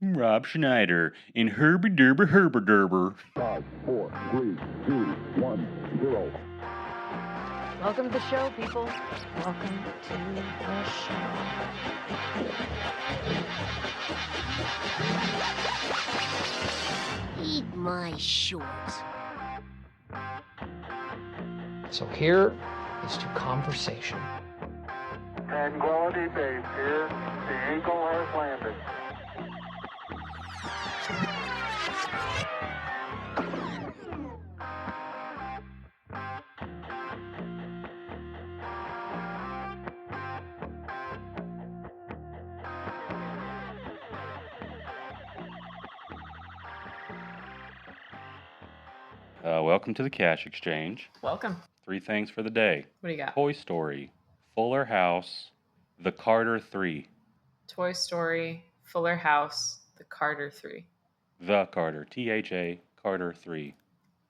Rob Schneider in Herbie Derber Herber Derber. 5, 4, 3, 2, 1, 0. Welcome to the show, people. Welcome to the show. Eat my shorts. So here is to conversation. Tranquility Base here. The Eagle has landed. Welcome to the Cash Exchange. Welcome. 3 things for the day. What do you got? Toy Story, Fuller House, The Carter 3. Toy Story, Fuller House, The Carter 3. The Carter, T-H-A, Carter 3.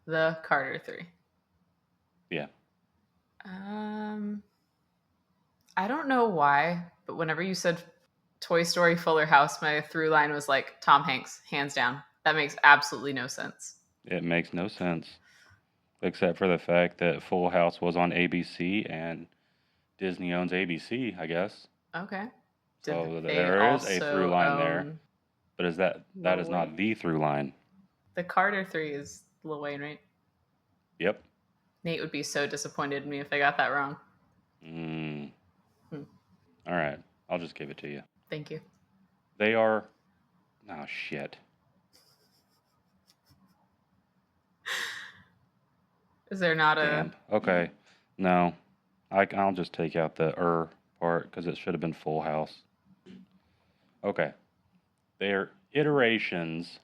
The Carter 3. Yeah. I don't know why, but whenever you said Toy Story, Fuller House, my through line was like Tom Hanks, hands down. That makes absolutely no sense. It makes no sense, except for the fact that Full House was on ABC, and Disney owns ABC, I guess. Okay. So they there is a also through line there. own But that Lil is not Wayne? the through line. The Carter 3 is Lil Wayne, right? Yep. Nate would be so disappointed in me if I got that wrong. All right. I'll just give it to you. Thank you. They are... Oh, shit. Is there not Damn. Okay. No. I'll just take out the part because it should have been Full House. Okay. They're iterations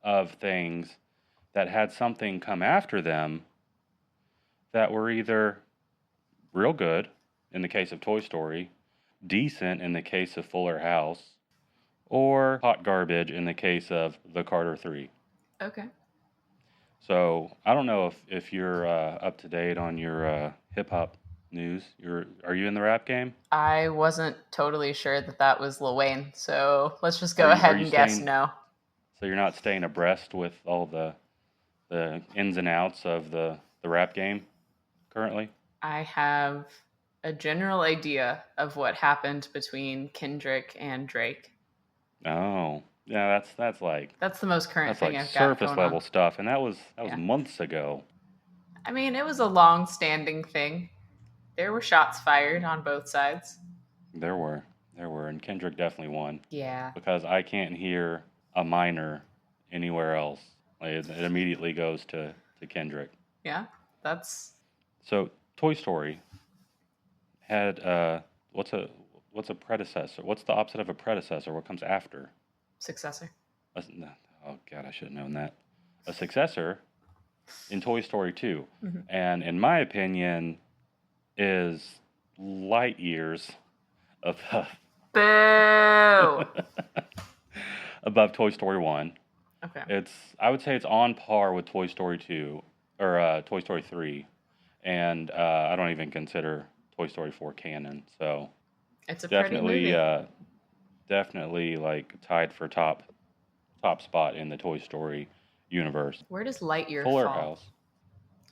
of things that had something come after them that were either real good, in the case of Toy Story, decent in the case of Fuller House, or hot garbage in the case of The Carter 3. Okay. So I don't know if you're up to date on your hip-hop news. Are you in the rap game? I wasn't totally sure that was Lil Wayne, so let's just go Are you ahead and guess staying- no. So you're not staying abreast with all the ins and outs of the rap game currently? I have a general idea of what happened between Kendrick and Drake. Oh, yeah, that's like That's the most current that's thing like I've got surface going level on. stuff, and that was Yeah. months ago. I mean, it was a long-standing thing. There were shots fired on both sides. There were, and Kendrick definitely won Yeah. because I can't hear a minor anywhere else. Like it immediately goes to Kendrick. Yeah. That's So Toy Story had what's a predecessor? What's the opposite of a predecessor? What comes after? successor. No, oh God, I should have known that. A successor in Toy Story 2, Mhm. and in my opinion, is light years above Boo! above Toy Story 1. Okay. I would say it's on par with Toy Story 2 or Toy Story 3, and I don't even consider Toy Story 4 canon. So It's a pretty movie. definitely like tied for top spot in the Toy Story universe. Where does Lightyear Fuller fall? House.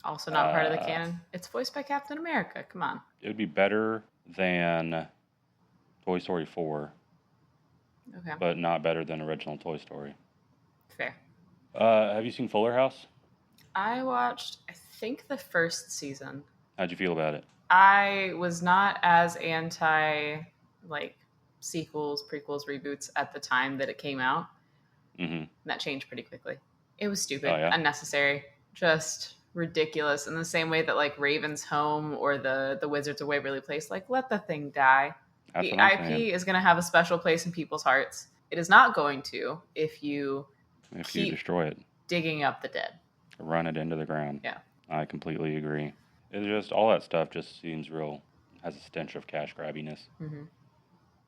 Also not part of the canon. It's voiced by Captain America. Come on. It would be better than Toy Story 4, Okay. but not better than original Toy Story. Fair. Have you seen Fuller House? I watched, I think, the first season. How'd you feel about it? I was not as anti like sequels, prequels, reboots at the time that it came out. Mm-hmm. That changed pretty quickly. It was stupid, Oh, yeah? unnecessary, just ridiculous. In the same way that like Raven's Home or the Wizards of Waverly Place, like let the thing die. That's The what I'm IP saying. is going to have a special place in people's hearts. It is not going to if you If you keep destroy it, digging up the dead. run it into the ground. Yeah. I completely agree. It's just all that stuff just seems has a stench of cash grabbiness, Mm-hmm.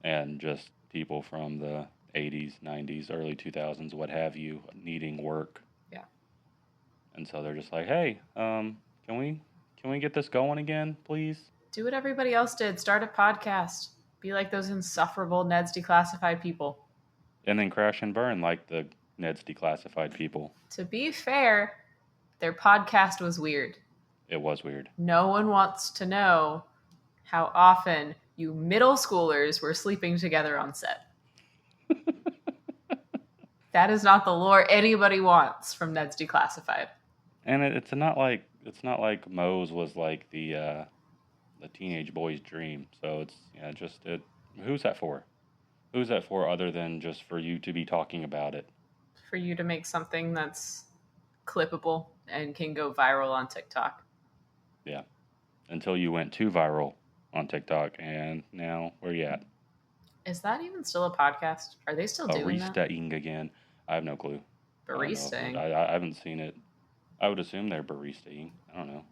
and just people from the 80s, 90s, early 2000s, what have you, needing work. Yeah. And so they're just like, hey, can we get this going again, please? Do what everybody else did. Start a podcast. Be like those insufferable Ned's Declassified people. and then crash and burn like the Ned's Declassified people. To be fair, their podcast was weird. It was weird. No one wants to know how often you middle schoolers were sleeping together on set. That is not the lore anybody wants from Ned's Declassified. And it's not like Moe's was like the teenage boy's dream. So it's who's that for? Who's that for other than just for you to be talking about it? For you to make something that's clippable and can go viral on TikTok. Yeah. Until you went too viral on TikTok, and now where you at? Is that even still a podcast? Are they still doing that? Barista-ing again. I have no clue. Barista-ing? I haven't seen it. I would assume they're barista-ing. I don't know.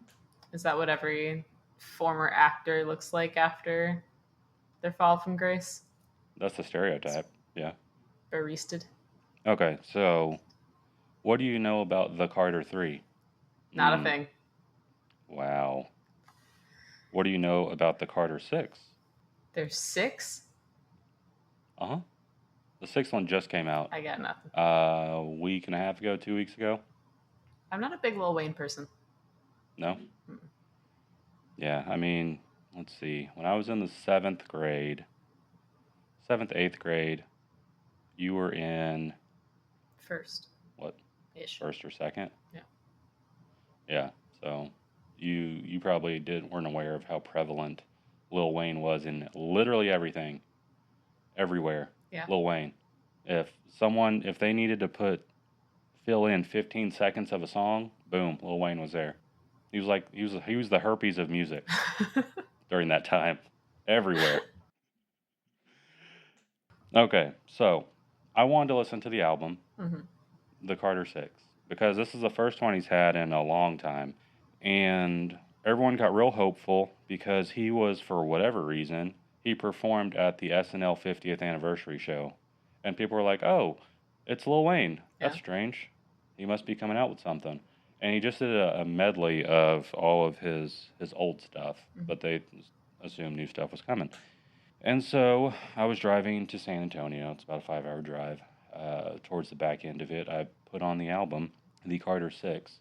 Is that what every former actor looks like after their fall from grace? That's the stereotype. Yeah. Baristed? Okay, so what do you know about the Carter 3? Not a thing. Wow. What do you know about the Carter 6? There's 6? Uh-huh. The 6th one just came out. I got nothing. A week and a half ago, 2 weeks ago. I'm not a big Lil Wayne person. No? Yeah, I mean, let's see. When I was in the 7th, 8th grade, you were in... First. What? Ish. First or second? Yeah. Yeah, so you probably weren't aware of how prevalent Lil Wayne was in literally everything. Everywhere. Yeah. Lil Wayne. If they needed to fill in 15 seconds of a song, boom, Lil Wayne was there. He was the herpes of music during that time. Everywhere. Okay, so I wanted to listen to the album, The Carter 6, because this is the first one he's had in a long time. And everyone got real hopeful because he was, for whatever reason, he performed at the SNL 50th anniversary show. And people were like, oh, it's Lil Wayne. That's strange. He must be coming out with something. And he just did a medley of all of his old stuff, but they assumed new stuff was coming. And so I was driving to San Antonio. It's about a 5-hour drive. Towards the back end of it, I put on the album, The Carter 6.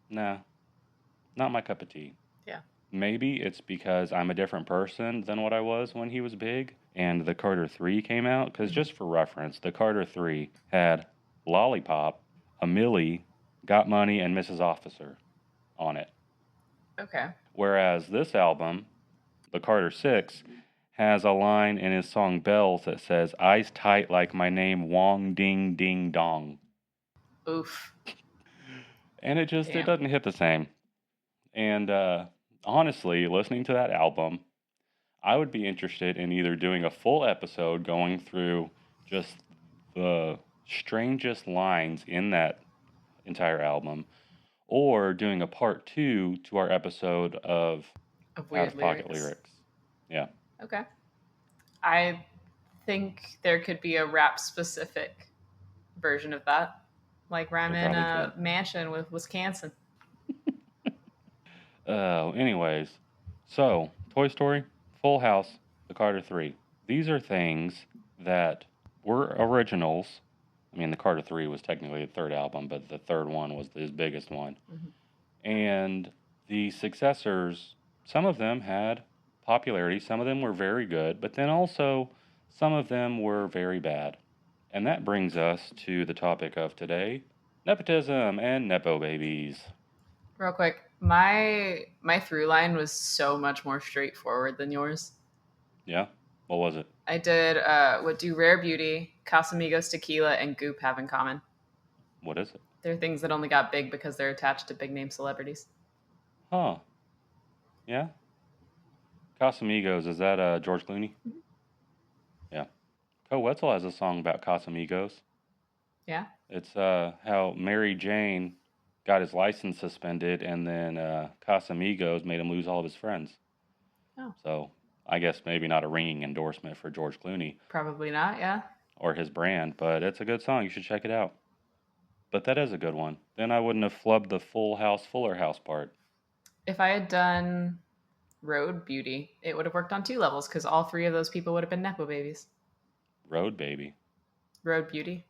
Nah, not my cup of tea. Yeah. Maybe it's because I'm a different person than what I was when he was big, and The Carter 3 came out. Because just for reference, The Carter 3 had Lollipop, A Millie, Got Money, and Mrs. Officer on it. Okay. Whereas this album, The Carter 6, has a line in his song Bells that says, eyes tight like my name, Wong Ding Ding Dong. Oof. And it doesn't hit the same. And honestly, listening to that album, I would be interested in either doing a full episode going through just the strangest lines in that entire album, or doing a part 2 to our episode of Weird Out of Pocket Lyrics. Yeah. Okay. I think there could be a rap-specific version of that. Like Ramen Mansion with Wisconsin. Anyways, so Toy Story, Full House, The Carter 3. These are things that were originals. I mean, The Carter 3 was technically the third album, but the third one was his biggest one. And the successors, some of them had popularity, some of them were very good, but then also some of them were very bad. And that brings us to the topic of today, nepotism and nepo babies. Real quick, my through line was so much more straightforward than yours. Yeah? What was it? I did what do Rare Beauty, Casamigos Tequila, and Goop have in common? What is it? They're things that only got big because they're attached to big name celebrities. Huh. Yeah? Casamigos, is that George Clooney? Yeah. Co Wetzel has a song about Casamigos. Yeah? It's how Mary Jane got his license suspended, and then Casamigos made him lose all of his friends. Oh. So I guess maybe not a ringing endorsement for George Clooney. Probably not, yeah. Or his brand, but it's a good song. You should check it out. But that is a good one. Then I wouldn't have flubbed the Full House, Fuller House part. If I had done Road Beauty, it would have worked on 2 levels because all 3 of those people would have been nepo babies. Road Baby. Road Beauty.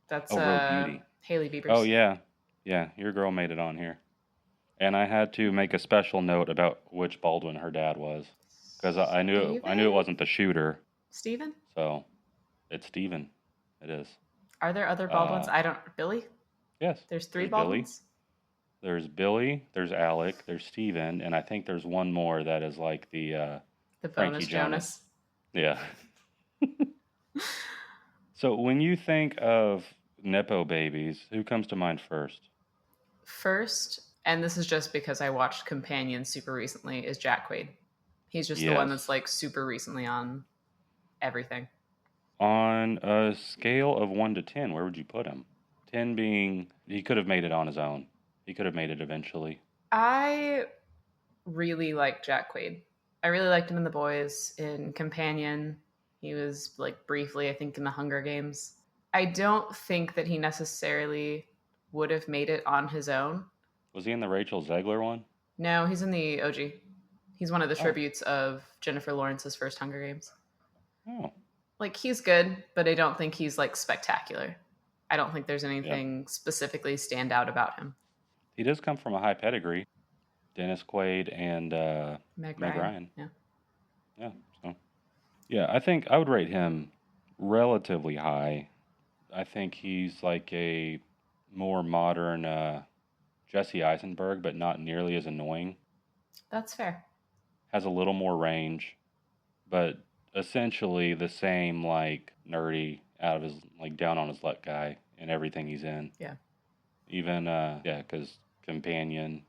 That's Oh, Road Beauty. Haley Bieber's. Oh, yeah. Yeah, your girl made it on here. And I had to make a special note about which Baldwin her dad was. Because I knew it wasn't the shooter. Steven? So, it's Steven. It is. Are there other Baldwins? Uh, Billy? Yes. There's 3 there's Billy. Baldwins? There's Billy, there's Alec, there's Steven, and I think there's one more that is like the The Frankie bonus Jonas. Yeah. So when you think of Nepo babies, who comes to mind first? First, and this is just because I watched Companion super recently, is Jack Quaid. He's just the one Yes. that's like super recently on everything. On a scale of 1 to 10, where would you put him? 10 being he could have made it on his own. He could have made it eventually. I really like Jack Quaid. I really liked him in The Boys, in Companion. He was like briefly, I think, in the Hunger Games. I don't think that he necessarily would have made it on his own. Was he in the Rachel Zegler one? No, he's in the OG. He's one of the Oh. tributes of Jennifer Lawrence's first Hunger Games. Oh. Like, he's good, but I don't think he's like spectacular. I don't think there's anything specifically stand out about him. He does come from a high pedigree. Dennis Quaid and Meg Meg Ryan. Ryan. Yeah. Yeah, so. Yeah, I think I would rate him relatively high. I think he's like a more modern Jesse Eisenberg, but not nearly as annoying. That's fair. Has a little more range, but essentially the same like nerdy out of his like down on his luck guy in everything he's in. Yeah. Even because Companion,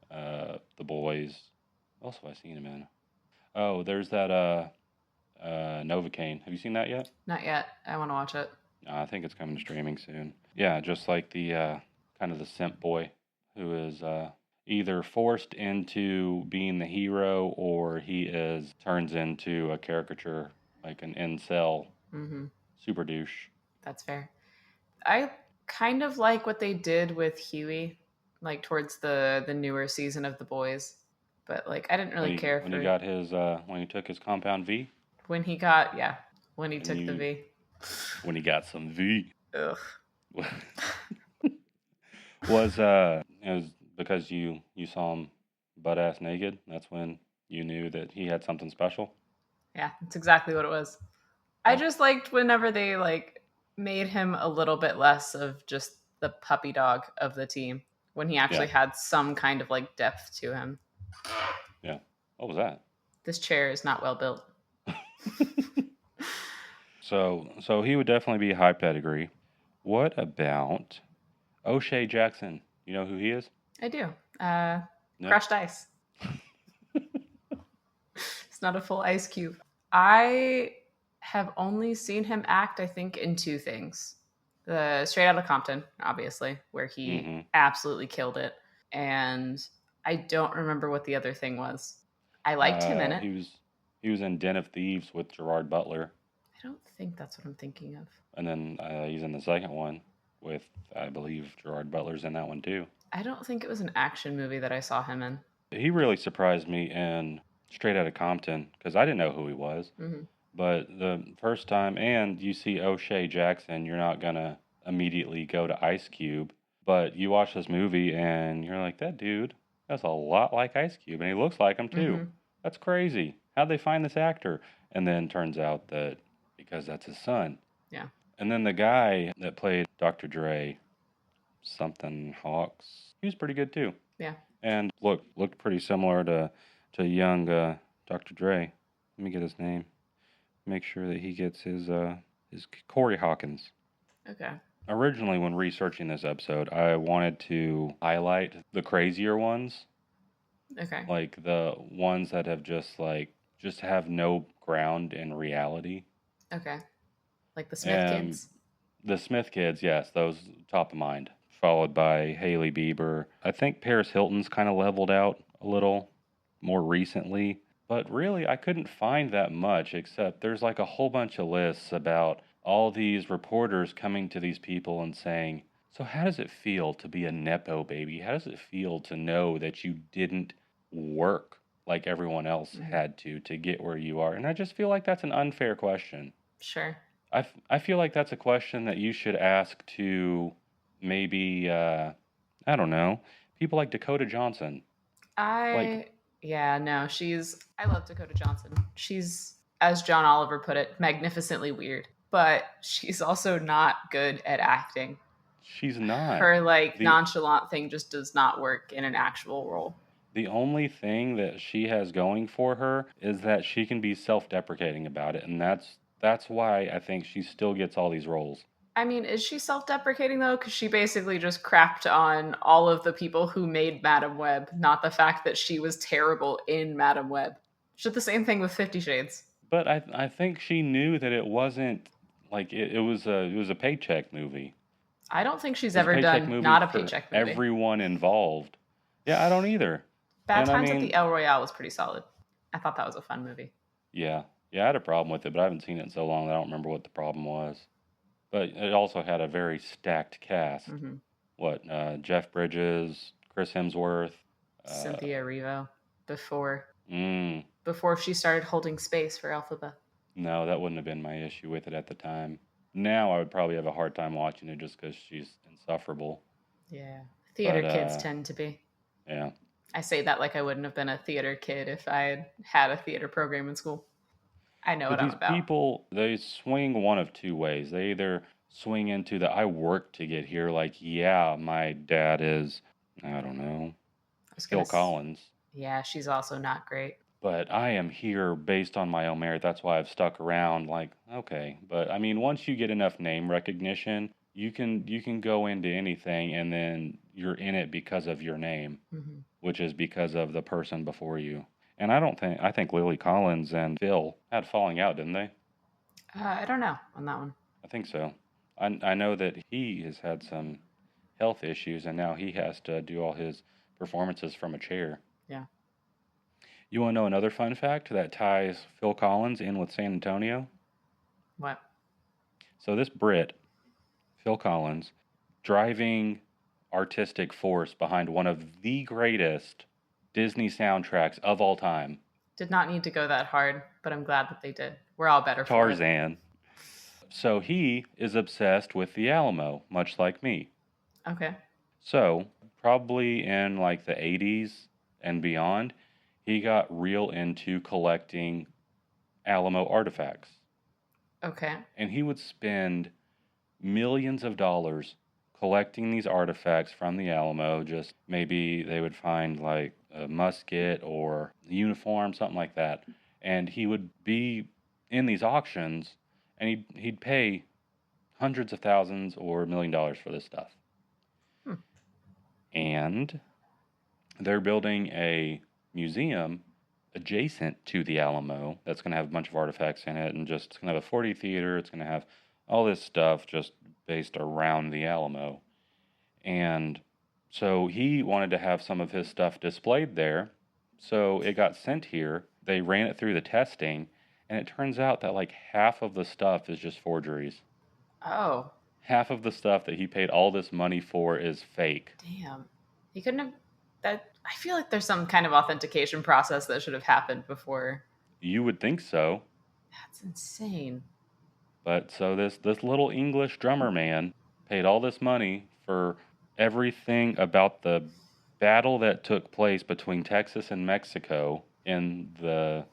The Boys. What else have I seen him in? Oh, there's that Novocaine. Have you seen that yet? Not yet. I want to watch it. I think it's coming to streaming soon. Yeah, just like the kind of the simp boy who is either forced into being the hero or he turns into a caricature, like an incel Mm-hmm. super douche. That's fair. I kind of like what they did with Huey, like towards the newer season of The Boys. But like I didn't really care when for he got his when he took his compound V. when he took the V. When he got some V. Ugh. Was it was because you saw him butt ass naked? That's when you knew that he had something special. Yeah, that's exactly what it was. I just liked whenever they like made him a little bit less of just the puppy dog of the team when he actually had some kind of like depth to him. Yeah. What was that? This chair is not well built. So he would definitely be high pedigree. What about O'Shea Jackson? You know who he is? I do. No? Crushed ice. It's not a full ice cube. I have only seen him act, I think, in 2 things. The Straight Outta Compton, obviously, where he absolutely killed it. And I don't remember what the other thing was. I liked him in it. He was in Den of Thieves with Gerard Butler. I don't think that's what I'm thinking of. And then he's in the second one with, I believe, Gerard Butler's in that one too. I don't think it was an action movie that I saw him in. He really surprised me in Straight Outta Compton because I didn't know who he was. Mm-hmm. But the first time, and you see O'Shea Jackson, you're not going to immediately go to Ice Cube. But you watch this movie and you're like, that dude, that's a lot like Ice Cube. And he looks like him too. Mm-hmm. That's crazy. How'd they find this actor? And then turns out that because that's his son. Yeah. And then the guy that played Dr. Dre, something Hawks, he was pretty good too. Yeah. And looked pretty similar to young Dr. Dre. Let me get his name. Make sure that he gets his Corey Hawkins. Okay. Originally, when researching this episode, I wanted to highlight the crazier ones, Okay. like the ones that have just have no ground in reality. Okay. Like the Smith kids. The Smith kids, yes, those top of mind. Followed by Haley Bieber. I think Paris Hilton's kind of leveled out a little more recently. But really, I couldn't find that much, except there's like a whole bunch of lists about all these reporters coming to these people and saying, so how does it feel to be a Nepo baby? How does it feel to know that you didn't work like everyone else had to get where you are? And I just feel like that's an unfair question. Sure. I feel like that's a question that you should ask to maybe I don't know, people like Dakota Johnson. Like Yeah, no, I love Dakota Johnson. She's, as John Oliver put it, magnificently weird, but she's also not good at acting. she's not. Her like The nonchalant thing just does not work in an actual role. the only thing that she has going for her is that she can be self-deprecating about it, and that's why I think she still gets all these roles. I mean, is she self-deprecating though? Because she basically just crapped on all of the people who made Madam Web, not the fact that she was terrible in Madam Web. She did the same thing with 50 Shades. But I think she knew that it wasn't like it was a paycheck movie. I don't think she's It was a ever paycheck done movie not a for paycheck movie. everyone involved. Yeah, I don't either. Bad And I Times at mean, the El Royale was pretty solid. I thought that was a fun movie. yeah, I had a problem with it, but I haven't seen it in so long that I don't remember what the problem was. But it also had a very stacked cast. Hmm. What, Jeff Bridges, Chris Hemsworth, Cynthia Erivo before mm, she started holding space for Elphaba. no, that wouldn't have been my issue with it at the time. Now I would probably have a hard time watching it just because she's insufferable. Yeah, theater But kids tend to be. yeah, I say that like I wouldn't have been a theater kid if I had had a theater program in school. I know but what I'm these about. people, they swing one of two ways. They either swing into the I worked to get here, like, yeah, my dad is, I don't know, I was Phil gonna s- Collins. Yeah, she's also not great. But I am here based on my own merit. That's why I've stuck around. Like, okay, but I mean, once you get enough name recognition, you can go into anything, and then you're in it because of your name, Hmm. which is because of the person before you. And I think Lily Collins and Phil had a falling out, didn't they? I don't know on that one. I think so. I know that he has had some health issues, and now he has to do all his performances from a chair. Yeah. You want to know another fun fact that ties Phil Collins in with San Antonio? What? So this Brit, Phil Collins, driving artistic force behind one of the greatest Disney soundtracks of all time, Did not need to go that hard, but I'm glad that they did. We're all better for it. Tarzan. So he is obsessed with the Alamo, much like me. Okay. So probably in like the 80s and beyond, he got real into collecting Alamo artifacts. Okay. And he would spend millions of dollars collecting these artifacts from the Alamo. Just maybe they would find like a musket or a uniform, something like that. And he would be in these auctions, and he'd pay hundreds of thousands or $1 million for this stuff. Hmm. And they're building a museum adjacent to the Alamo that's going to have a bunch of artifacts in it, and just it's going to have a 4D theater. It's going to have all this stuff just based around the Alamo. And so he wanted to have some of his stuff displayed there. So it got sent here. They ran it through the testing, and it turns out that like half of the stuff is just forgeries. Oh, Half of the stuff that he paid all this money for is fake. damn. He couldn't have that. I feel like there's some kind of authentication process that should have happened before. You would think so. That's insane. But so this little English drummer man paid all this money for everything about the battle that took place between Texas and Mexico in the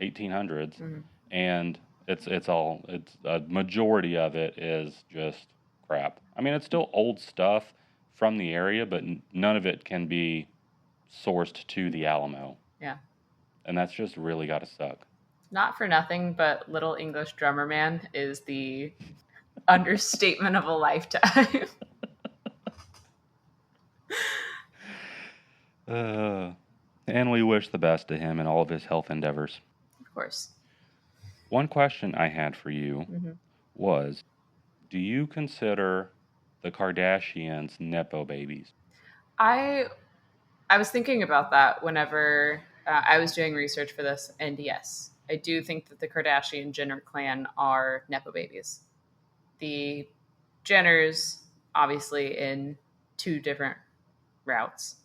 1800s, Mhm. and it's a majority of it is just crap. I mean, it's still old stuff from the area, but none of it can be sourced to the Alamo. Yeah. And that's just really got to suck. Not for nothing, but Little English Drummer Man is the understatement of a lifetime. And we wish the best to him in all of his health endeavors. Of course. One question I had for you Mhm. was, do you consider the Kardashians Nepo babies? I was thinking about that whenever I was doing research for this, and yes, I do think that the Kardashian Jenner clan are Nepo babies. The Jenners, obviously, in two different routes.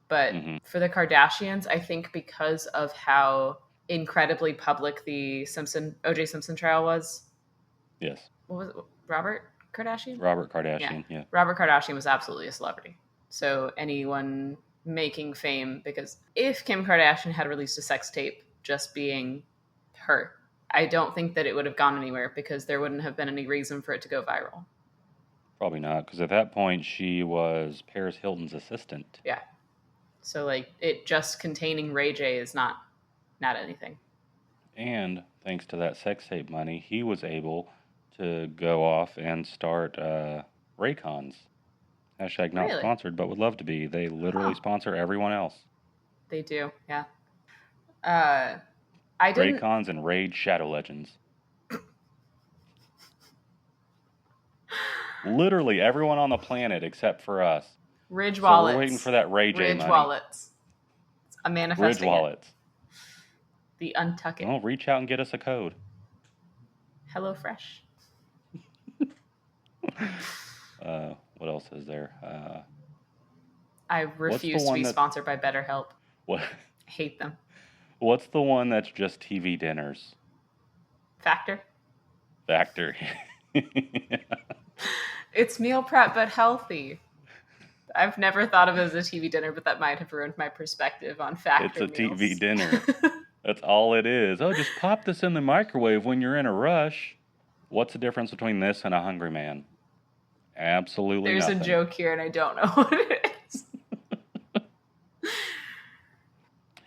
But Mhm. for the Kardashians, I think because of how incredibly public the O.J. Simpson trial was, Yes. What was it? Robert Kardashian? Robert Kardashian. Yeah. Robert Kardashian was absolutely a celebrity. So anyone making fame, because if Kim Kardashian had released a sex tape just being her, I don't think that it would have gone anywhere because there wouldn't have been any reason for it to go viral. Probably not, because at that point she was Paris Hilton's assistant. Yeah. So like it just containing Ray J is not anything. And thanks to that sex tape money, he was able to go off and start Raycons. Hashtag not Really? sponsored, but would love to be. They literally sponsor everyone else. They do, yeah. I didn't. Raycons and Raid Shadow Legends. Literally everyone on the planet except for us. Ridge So wallets. we're waiting for that Ray J Ridge money. wallets. I'm Ridge manifesting it. wallets. The Untuck It. Well, reach out and get us a code. Hello Fresh. What else is there? I refuse to one be that- sponsored by BetterHelp. What? I hate them. What's the one that's just TV dinners? Factor. Factor. It's meal prep but healthy. I've never thought of it as a TV dinner, but that might have ruined my perspective on Factor It's a meals. TV dinner. That's all it is. Oh, just pop this in the microwave when you're in a rush. What's the difference between this and a Hungry Man? Absolutely There's nothing. a joke here, and I don't know what it is.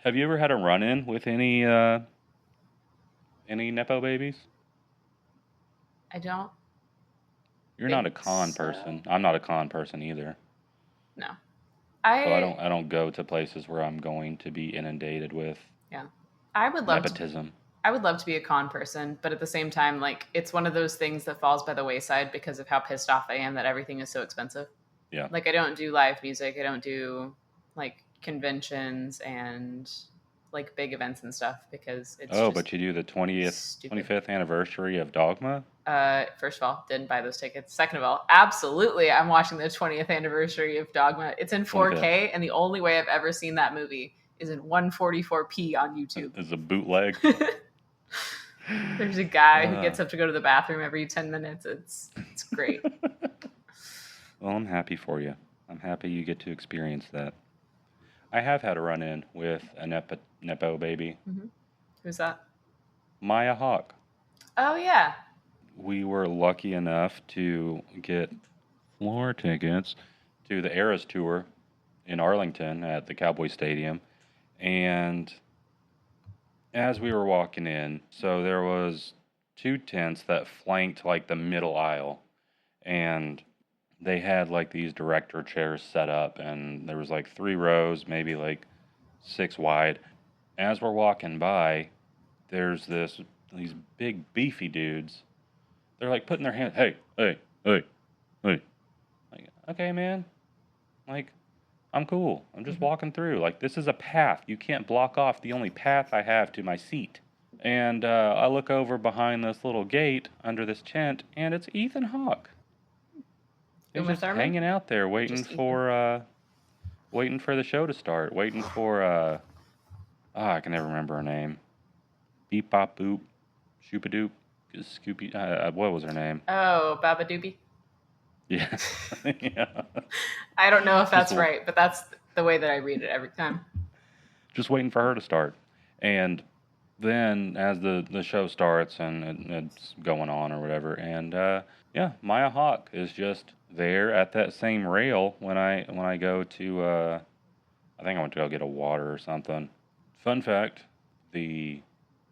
Have you ever had a run-in with any Nepo babies? I don't. You're not a think con so. person. I'm not a con person either. No. So I don't go to places where I'm going to be inundated with I would love to. nepotism. I would love to be a con person, but at the same time, like it's one of those things that falls by the wayside because of how pissed off I am that everything is so expensive. Yeah. Like I don't do live music. I don't do like conventions and like big events and stuff because it's Oh, just but you do the 20th, stupid. 25th anniversary of Dogma? First of all, didn't buy those tickets. Second of all, absolutely, I'm watching the 20th anniversary of Dogma. It's in 4K, and the only way I've ever seen that movie is in 144p on YouTube. It's a bootleg. There's a guy who gets up to go to the bathroom every 10 minutes. It's great. Well, I'm happy for you. I'm happy you get to experience that. I have had a run-in with a Nepo baby, Who's that? Maya Hawk. Oh yeah. We were lucky enough to get floor tickets to the Eras Tour in Arlington at the Cowboy Stadium. And as we were walking in, so there was 2 tents that flanked like the middle aisle. And they had like these director chairs set up, and there was like 3 rows, maybe like 6 wide. As we're walking by, there's these big beefy dudes. They're like putting their hand, hey. Like, okay, man. Like, I'm cool. I'm just walking through. Like, this is a path. You can't block off the only path I have to my seat. And I look over behind this little gate under this tent, and it's Ethan Hawke. He's Uma just Thurman? hanging out there, waiting Just for the show to start, waiting for I can never remember her name. Beep bop boop, shoopadoop, Scoopy. What was her name? Oh, Baba Doobie. Yeah, yeah. I don't know if that's Just- right, but that's the way that I read it every time. Just waiting for her to start, and then as the show starts and it's going on or whatever, and Maya Hawke is just there at that same rail when I go to I think I went to go get a water or something. Fun fact, the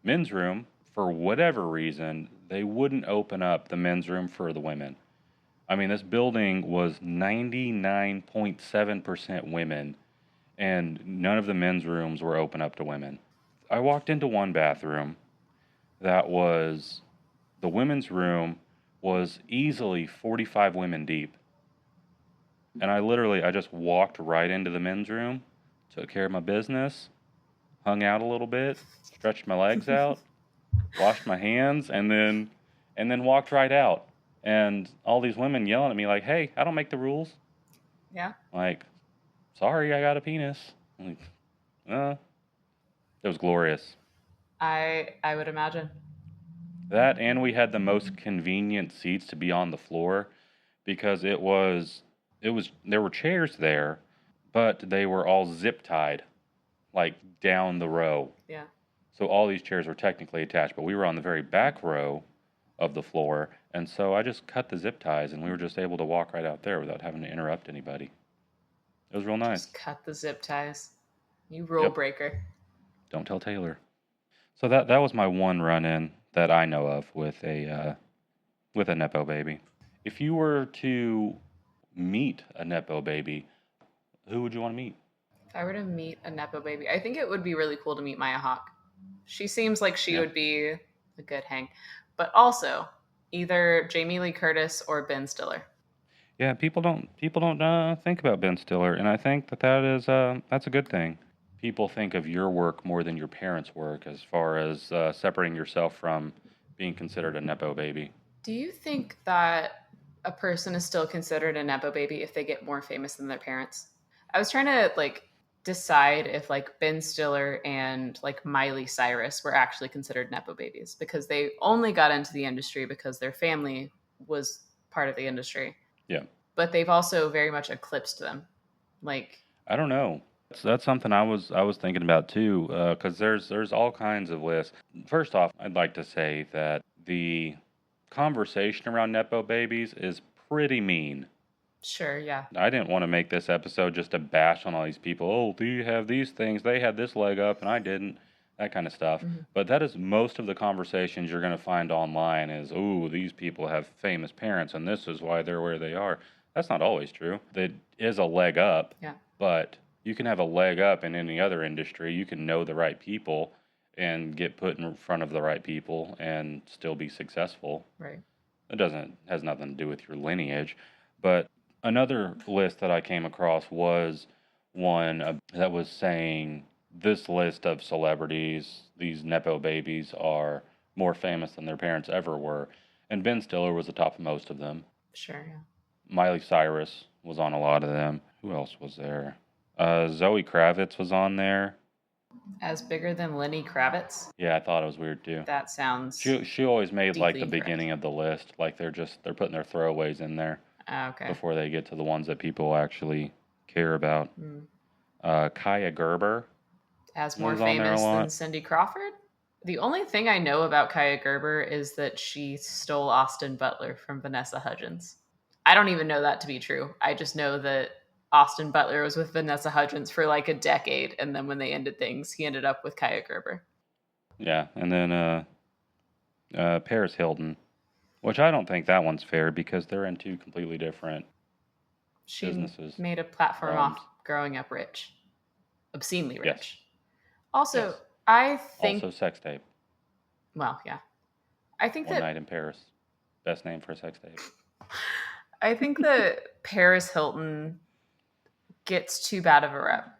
men's room, for whatever reason, they wouldn't open up the men's room for the women. I mean, this building was 99.7% women, and none of the men's rooms were open up to women. I walked into one bathroom that was, the women's room was easily 45 women deep. And I just walked right into the men's room, took care of my business, hung out a little bit, stretched my legs out, washed my hands, and then walked right out. And all these women yelling at me like, hey, I don't make the rules. Yeah. Like, sorry, I got a penis. Like, it was glorious. I would imagine. That, and we had the most convenient seats to be on the floor because there were chairs there, but they were all zip tied, like down the row. Yeah. So all these chairs were technically attached, but we were on the very back row of the floor, and so I just cut the zip ties, and we were just able to walk right out there without having to interrupt anybody. It was real nice. Just cut the zip ties. You rule Yep. breaker. Don't tell Taylor. So that was my one run-in that I know of with a Nepo baby. If you were to meet a Nepo baby, who would you want to meet? If I were to meet a Nepo baby, I think it would be really cool to meet Maya Hawke. She seems like she Yeah. would be a good hang. But also, either Jamie Lee Curtis or Ben Stiller. Yeah, people don't think about Ben Stiller, and I think that's a good thing. People think of your work more than your parents' work as far as separating yourself from being considered a Nepo baby. Do you think that a person is still considered a Nepo baby if they get more famous than their parents? I was trying to decide if Ben Stiller and Miley Cyrus were actually considered Nepo babies because they only got into the industry because their family was part of the industry. Yeah. But they've also very much eclipsed them. I don't know. That's something I was thinking about too, because there's all kinds of lists. First off, I'd like to say that the conversation around Nepo babies is pretty mean. Sure, yeah. I didn't want to make this episode just a bash on all these people. Oh, do you have these things? They had this leg up and I didn't. That kind of stuff. Mm-hmm. But that is most of the conversations you're going to find online is, oh, these people have famous parents and this is why they're where they are. That's not always true. That is a leg up. Yeah. But you can have a leg up in any other industry. You can know the right people and get put in front of the right people and still be successful. Right. It has nothing to do with your lineage. But another list that I came across was one that was saying this list of celebrities, these Nepo babies, are more famous than their parents ever were. And Ben Stiller was the top of most of them. Sure, yeah. Miley Cyrus was on a lot of them. Who else was there? Zoe Kravitz was on there. As bigger than Lenny Kravitz? Yeah, I thought it was weird too. That sounds... She always made deeply the incorrect. beginning of the list. Like they're putting their throwaways in there Okay. before they get to the ones that people actually care about. Kaya Gerber. As more was on there a famous than lot. Cindy Crawford? The only thing I know about Kaya Gerber is that she stole Austin Butler from Vanessa Hudgens. I don't even know that to be true. I just know that Austin Butler was with Vanessa Hudgens for a decade, and then when they ended things, he ended up with Kaya Gerber. Yeah, and then Paris Hilton, which I don't think that one's fair because they're in two completely different She businesses. made a platform Um, off growing up rich. Obscenely rich. Yes. Also, Yes. I think... Also, sex tape. Well, yeah. I think One that Night in Paris. Best name for a sex tape. I think that Paris Hilton gets too bad of a rep.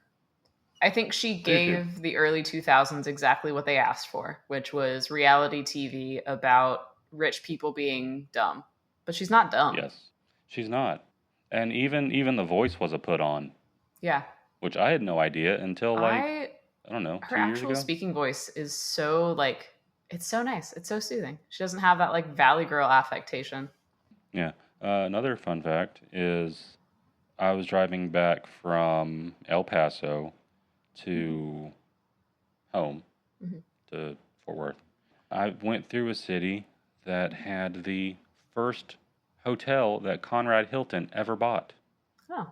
I think she gave the early 2000s exactly what they asked for, which was reality TV about rich people being dumb. But she's not dumb. Yes, she's not. And even The Voice was a put on, Yeah. which I had no idea until I don't know, her 2 years actual ago. speaking voice is so it's so nice. It's so soothing. She doesn't have that Valley Girl affectation. Yeah. Another fun fact is I was driving back from El Paso to home, to Fort Worth. I went through a city that had the first hotel that Conrad Hilton ever bought. Oh.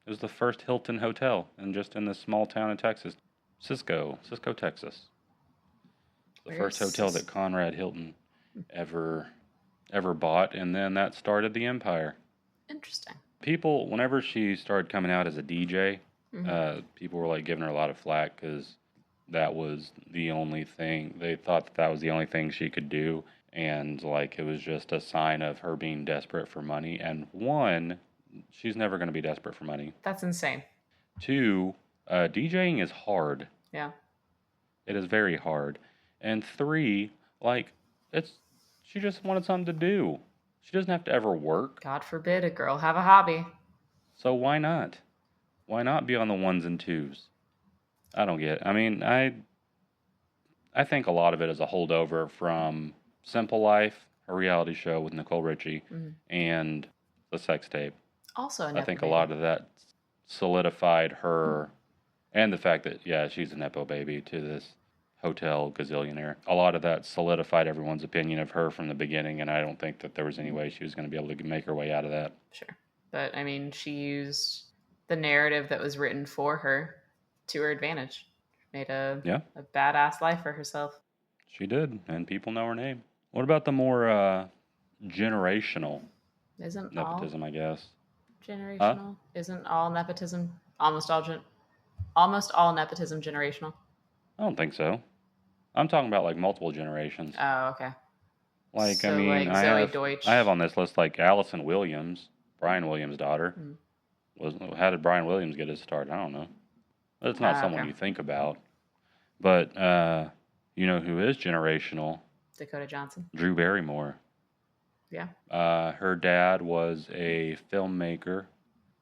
It was the first Hilton hotel, and just in this small town in Texas, Cisco, Texas. The first hotel that Conrad Hilton ever bought, and then that started the empire. Interesting. People, whenever she started coming out as a DJ, people were giving her a lot of flack because that was the only thing. They thought that was the only thing she could do, and it was just a sign of her being desperate for money. And one, she's never going to be desperate for money. That's insane. Two, DJing is hard. Yeah. It is very hard. And three, she just wanted something to do. She doesn't have to ever work. God forbid a girl have a hobby. So why not? Why not be on the ones and twos? I don't get it. I mean, I think a lot of it is a holdover from Simple Life, her reality show with Nicole Richie, Mhm. and the sex tape. Also, a I Nepo think a baby. lot of that solidified her, and the fact that, yeah, she's a Nepo baby to this hotel gazillionaire. A lot of that solidified everyone's opinion of her from the beginning, and I don't think that there was any way she was going to be able to make her way out of that. Sure. But, I mean, she used the narrative that was written for her to her advantage. Made a badass life for herself. She did, and people know her name. What about the more generational Isn't nepotism, I guess? all generational? Isn't all nepotism almost all nepotism generational? I don't think so. I'm talking about like multiple generations. Oh, okay. Like, So, I mean, like Zoe Deutsch. I have on this list like Allison Williams, Brian Williams' daughter. How did Brian Williams get his start? I don't know. But it's not someone okay. you think about. But you know who is generational? Dakota Johnson. Drew Barrymore. Yeah. Her dad was a filmmaker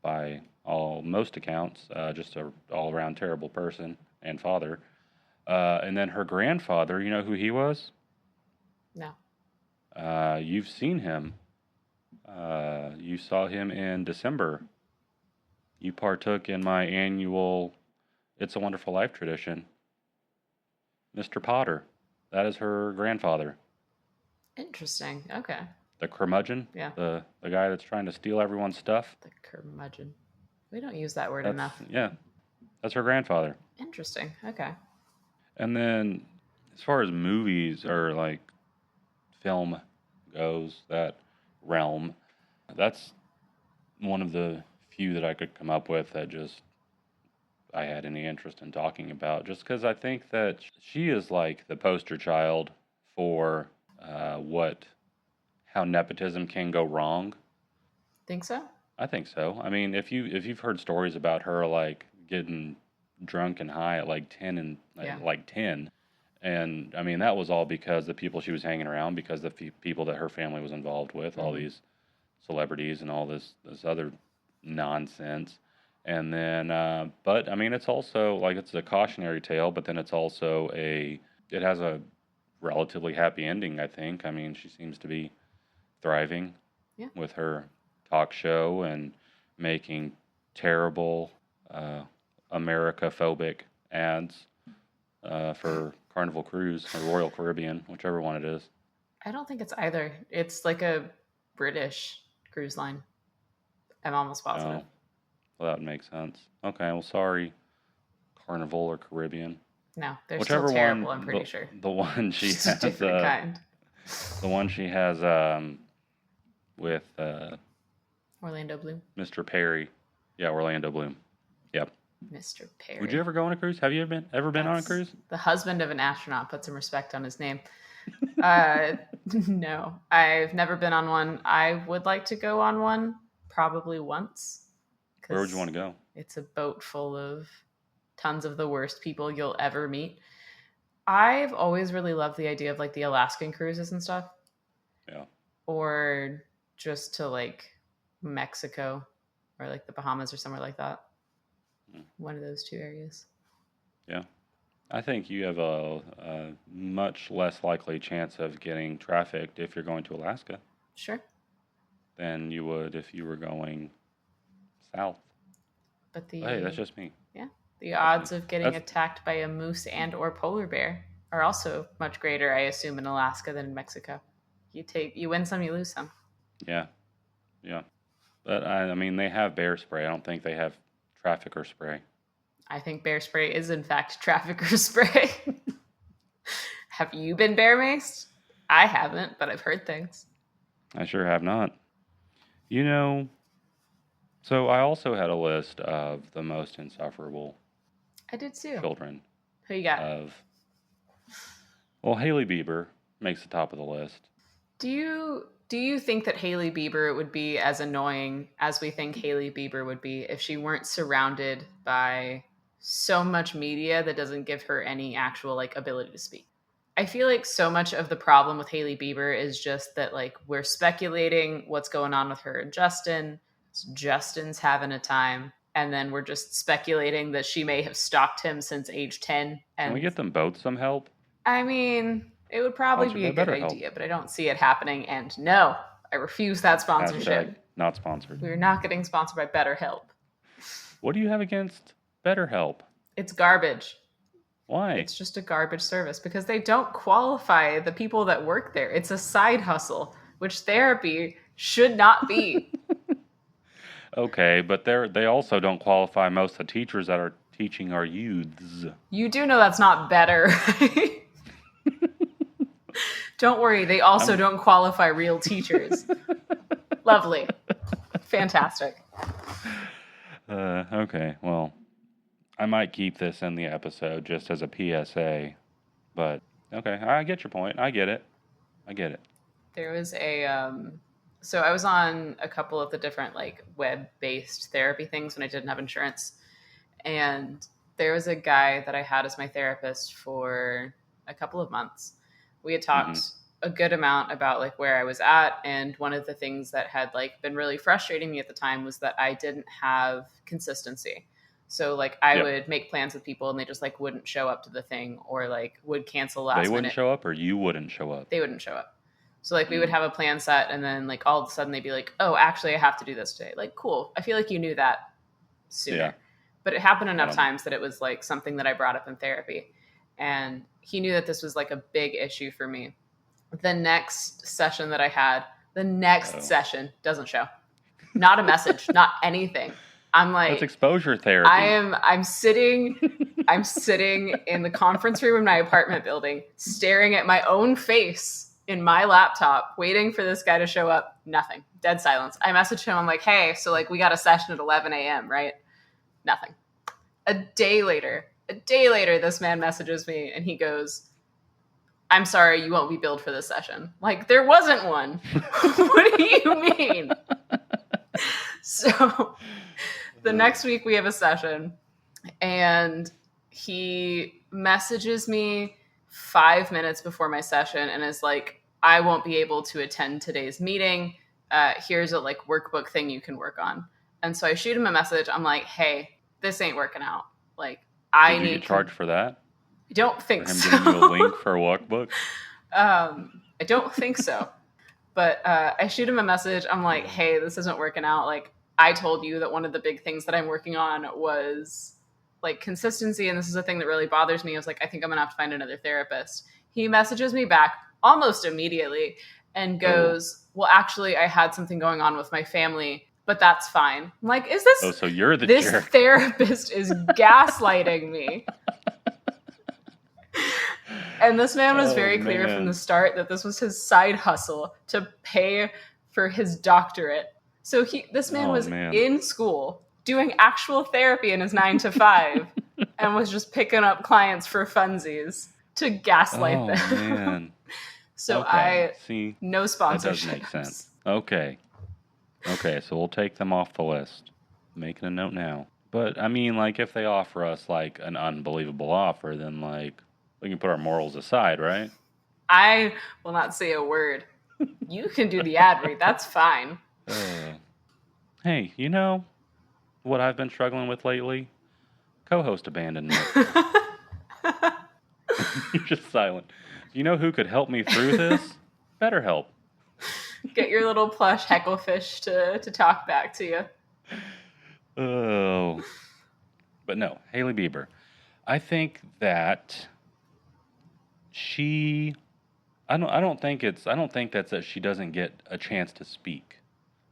by most accounts, just a all-around terrible person and father. And then her grandfather, you know who he was? No. You've seen him. You saw him in December. You partook in my annual It's a Wonderful Life tradition. Mr. Potter. That is her grandfather. Interesting. Okay. The curmudgeon. Yeah. The guy that's trying to steal everyone's stuff. The curmudgeon. We don't use that word That's, enough. yeah. That's her grandfather. Interesting. Okay. And then as far as movies or like film goes, that realm, that's one of the few that I could come up with that just I had any interest in talking about, just because I think that she is like the poster child for how nepotism can go wrong. Think so? I think so. I mean, if you've heard stories about her like getting drunk and high at like 10 and like 10, and I mean that was all because the people she was hanging around, because the people that her family was involved with, all these celebrities and all this other nonsense. And then, but I mean, it's also like it's a cautionary tale, but then it's also it has a relatively happy ending, I think. I mean, she seems to be thriving with her talk show and making terrible America-phobic ads for Carnival Cruise or Royal Caribbean, whichever one it is. I don't think it's either. It's like a British cruise line. I'm almost positive. Oh, well, that would make sense. Okay, well, sorry, Carnival or Caribbean. No, they're Whichever still terrible, one, I'm pretty sure. The one she Just has, a different kind. the one she has with Orlando Bloom. Mr. Perry. Yeah, Orlando Bloom. Yep. Mr. Perry. Would you ever go on a cruise? Have you ever been on a cruise? The husband of an astronaut. Put some respect on his name. No, I've never been on one. I would like to go on one, probably once. Where would you want to go? It's a boat full of tons of the worst people you'll ever meet. I've always really loved the idea of like the Alaskan cruises and stuff. Yeah. Or just to like Mexico or like the Bahamas or somewhere like that. One of those two areas. Yeah. I think you have a much less likely chance of getting trafficked if you're going to Alaska Sure. than you would if you were going south. But Hey, that's just me. Yeah. The odds of getting That's- attacked by a moose and or polar bear are also much greater, I assume, in Alaska than in Mexico. You win some, you lose some. Yeah. Yeah. But I mean, they have bear spray. I don't think they have trafficker spray. I think bear spray is in fact trafficker spray. Have you been bear maced? I haven't, but I've heard things. I sure have not. You know, so I also had a list of the most insufferable I did too. children Who you got? Well, Hailey Bieber makes the top of the list. Do you think that Hailey Bieber would be as annoying as we think Hailey Bieber would be if she weren't surrounded by so much media that doesn't give her any actual like ability to speak? I feel like so much of the problem with Hailey Bieber is just that like we're speculating what's going on with her and Justin. Justin's having a time, and then we're just speculating that she may have stalked him since age 10. And Can we get them both some help? I mean, It would probably Sponsored be a by good BetterHelp. idea, but I don't see it happening. And no, I refuse that sponsorship. Hashtag not sponsored. We're not getting sponsored by BetterHelp. What do you have against BetterHelp? It's garbage. Why? It's just a garbage service because they don't qualify the people that work there. It's a side hustle, which therapy should not be. Okay, but they also don't qualify most of the teachers that are teaching our youths. You do know that's not better. Don't worry, they also don't qualify real teachers. Lovely. Fantastic. Okay, well, I might keep this in the episode just as a PSA, but okay, I get your point. I get it. There was so I was on a couple of the different like web-based therapy things when I didn't have insurance. And there was a guy that I had as my therapist for a couple of months. We had talked a good amount about like where I was at. And one of the things that had like been really frustrating me at the time was that I didn't have consistency. So like I would make plans with people and they just like wouldn't show up to the thing or like would cancel last minute. They wouldn't show up or you wouldn't show up? They wouldn't show up. So like we would have a plan set and then like all of a sudden they'd be like, oh, actually I have to do this today. Like, cool. I feel like you knew that sooner. Yeah. But it happened enough times that it was like something that I brought up in therapy. And he knew that this was like a big issue for me. The next session that I had, session doesn't show. Not a message, not anything. I'm like, that's exposure therapy. I'm sitting in the conference room in my apartment building, staring at my own face in my laptop, waiting for this guy to show up. Nothing. Dead silence. I messaged him. I'm like, hey, so like we got a session at 11 a.m., right? Nothing. A day later, this man messages me and he goes, I'm sorry, you won't be billed for this session. Like, there wasn't one. What do you mean? So the next week we have a session and he messages me 5 minutes before my session and is like, I won't be able to attend today's meeting. Here's a like workbook thing you can work on. And so I shoot him a message. I'm like, hey, this ain't working out. Like, I Did need you get charged for that? I don't think For him so. giving you a link for a workbook? I don't think so. But I shoot him a message. I'm like, hey, this isn't working out. Like, I told you that one of the big things that I'm working on was like consistency. And this is a thing that really bothers me. I was like, I think I'm gonna have to find another therapist. He messages me back almost immediately and goes, well, actually, I had something going on with my family, but that's fine. I'm like, is this... Oh, so you're the this jerk. therapist is gaslighting me. And this man was very clear from the start that this was his side hustle to pay for his doctorate. So this man was in school doing actual therapy in his 9 to 5 and was just picking up clients for funsies to gaslight them. Man. So See, no that sponsorships. does make sense. Okay, so we'll take them off the list. Making a note now. But I mean, like, if they offer us like an unbelievable offer, then like we can put our morals aside, right? I will not say a word. You can do the ad read. That's fine. Hey, you know what I've been struggling with lately? Co-host abandonment. You're just silent. You know who could help me through this? BetterHelp. Get your little plush hecklefish to talk back to you. Oh. But no, Hailey Bieber. I think that I don't think that's that she doesn't get a chance to speak.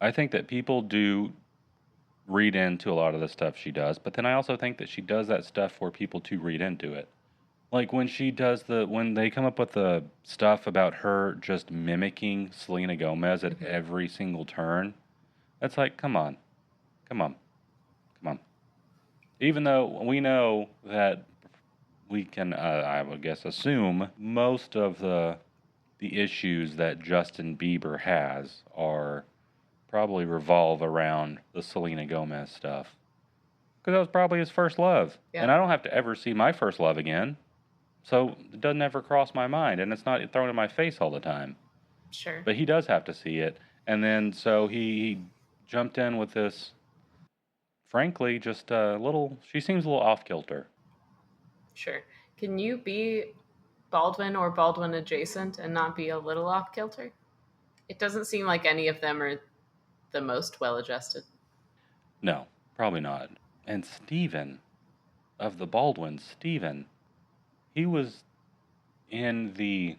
I think that people do read into a lot of the stuff she does, but then I also think that she does that stuff for people to read into it. Like when they come up with the stuff about her just mimicking Selena Gomez at every single turn, that's like, come on. Even though we know that we can, I would guess, assume most of the issues that Justin Bieber has probably revolve around the Selena Gomez stuff. Because that was probably his first love. Yeah. And I don't have to ever see my first love again. So it doesn't ever cross my mind. And it's not thrown in my face all the time. Sure. But he does have to see it. And then so he jumped in with this, frankly, she seems a little off-kilter. Sure. Can you be Baldwin or Baldwin adjacent and not be a little off kilter? It doesn't seem like any of them are the most well adjusted. No, probably not. And Steven, of the Baldwins, Steven, he was in the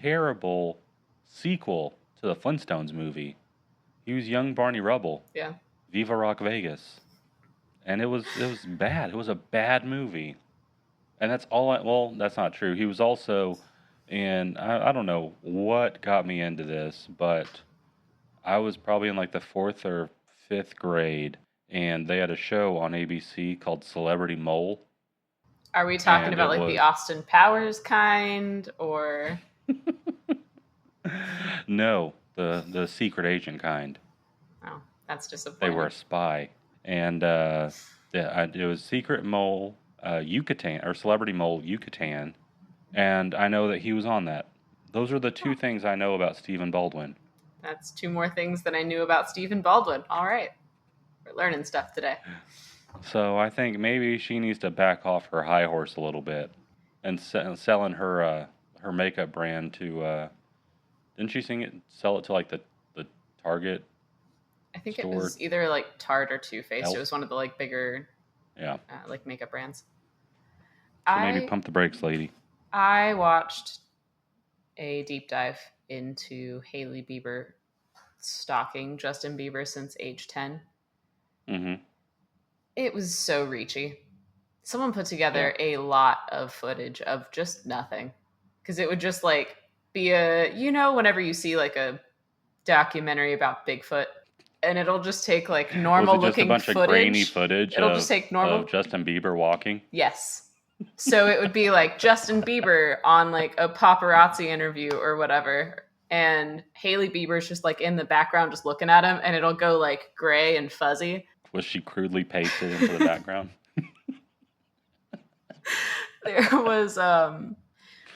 terrible sequel to the Flintstones movie. He was young Barney Rubble. Yeah. Viva Rock Vegas. And it was bad. It was a bad movie. And that's that's not true. He was also in, I don't know what got me into this, but I was probably in like the 4th or 5th grade, and they had a show on ABC called Celebrity Mole. Are we talking And about it like the was- Austin Powers kind, or No, the secret agent kind. oh, that's They disappointing. were a spy. And it was Secret Mole Yucatan, or Celebrity Mole Yucatan. And I know that he was on that. Those are the two things I know about Stephen Baldwin. That's 2 more things than I knew about Stephen Baldwin. All right, we're learning stuff today. So I think maybe she needs to back off her high horse a little bit and selling her her makeup brand to. Didn't she sell it to like the Target? I think Store. it was either like Tarte or Too Faced. Elf. It was one of the like bigger Yeah. like makeup brands. So maybe pump the brakes, lady. I watched a deep dive into Hailey Bieber stalking Justin Bieber since age 10. Mm-hmm. It was so reachy. Someone put together a lot of footage of just nothing. Because it would just like be whenever you see like a documentary about Bigfoot, and it'll just take like normal Was it just looking a bunch footage. of grainy footage It'll of, just take normal. of Justin Bieber walking? Yes. So it would be like Justin Bieber on like a paparazzi interview or whatever. And Hailey Bieber's just like in the background just looking at him, and it'll go like gray and fuzzy. Was she crudely pasted into the background?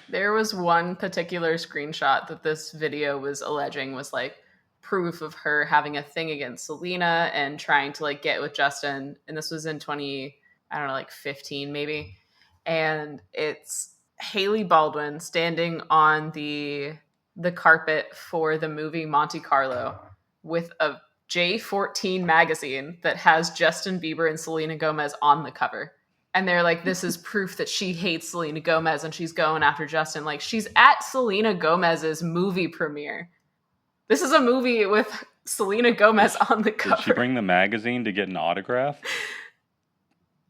There was one particular screenshot that this video was alleging was like proof of her having a thing against Selena and trying to like get with Justin. And this was in 15 maybe. And it's Hailey Baldwin standing on the carpet for the movie Monte Carlo with a J14 magazine that has Justin Bieber and Selena Gomez on the cover. And they're like, this is proof that she hates Selena Gomez and she's going after Justin. Like, she's at Selena Gomez's movie premiere. This is a movie with Selena Gomez on the cover. Did she bring the magazine to get an autograph?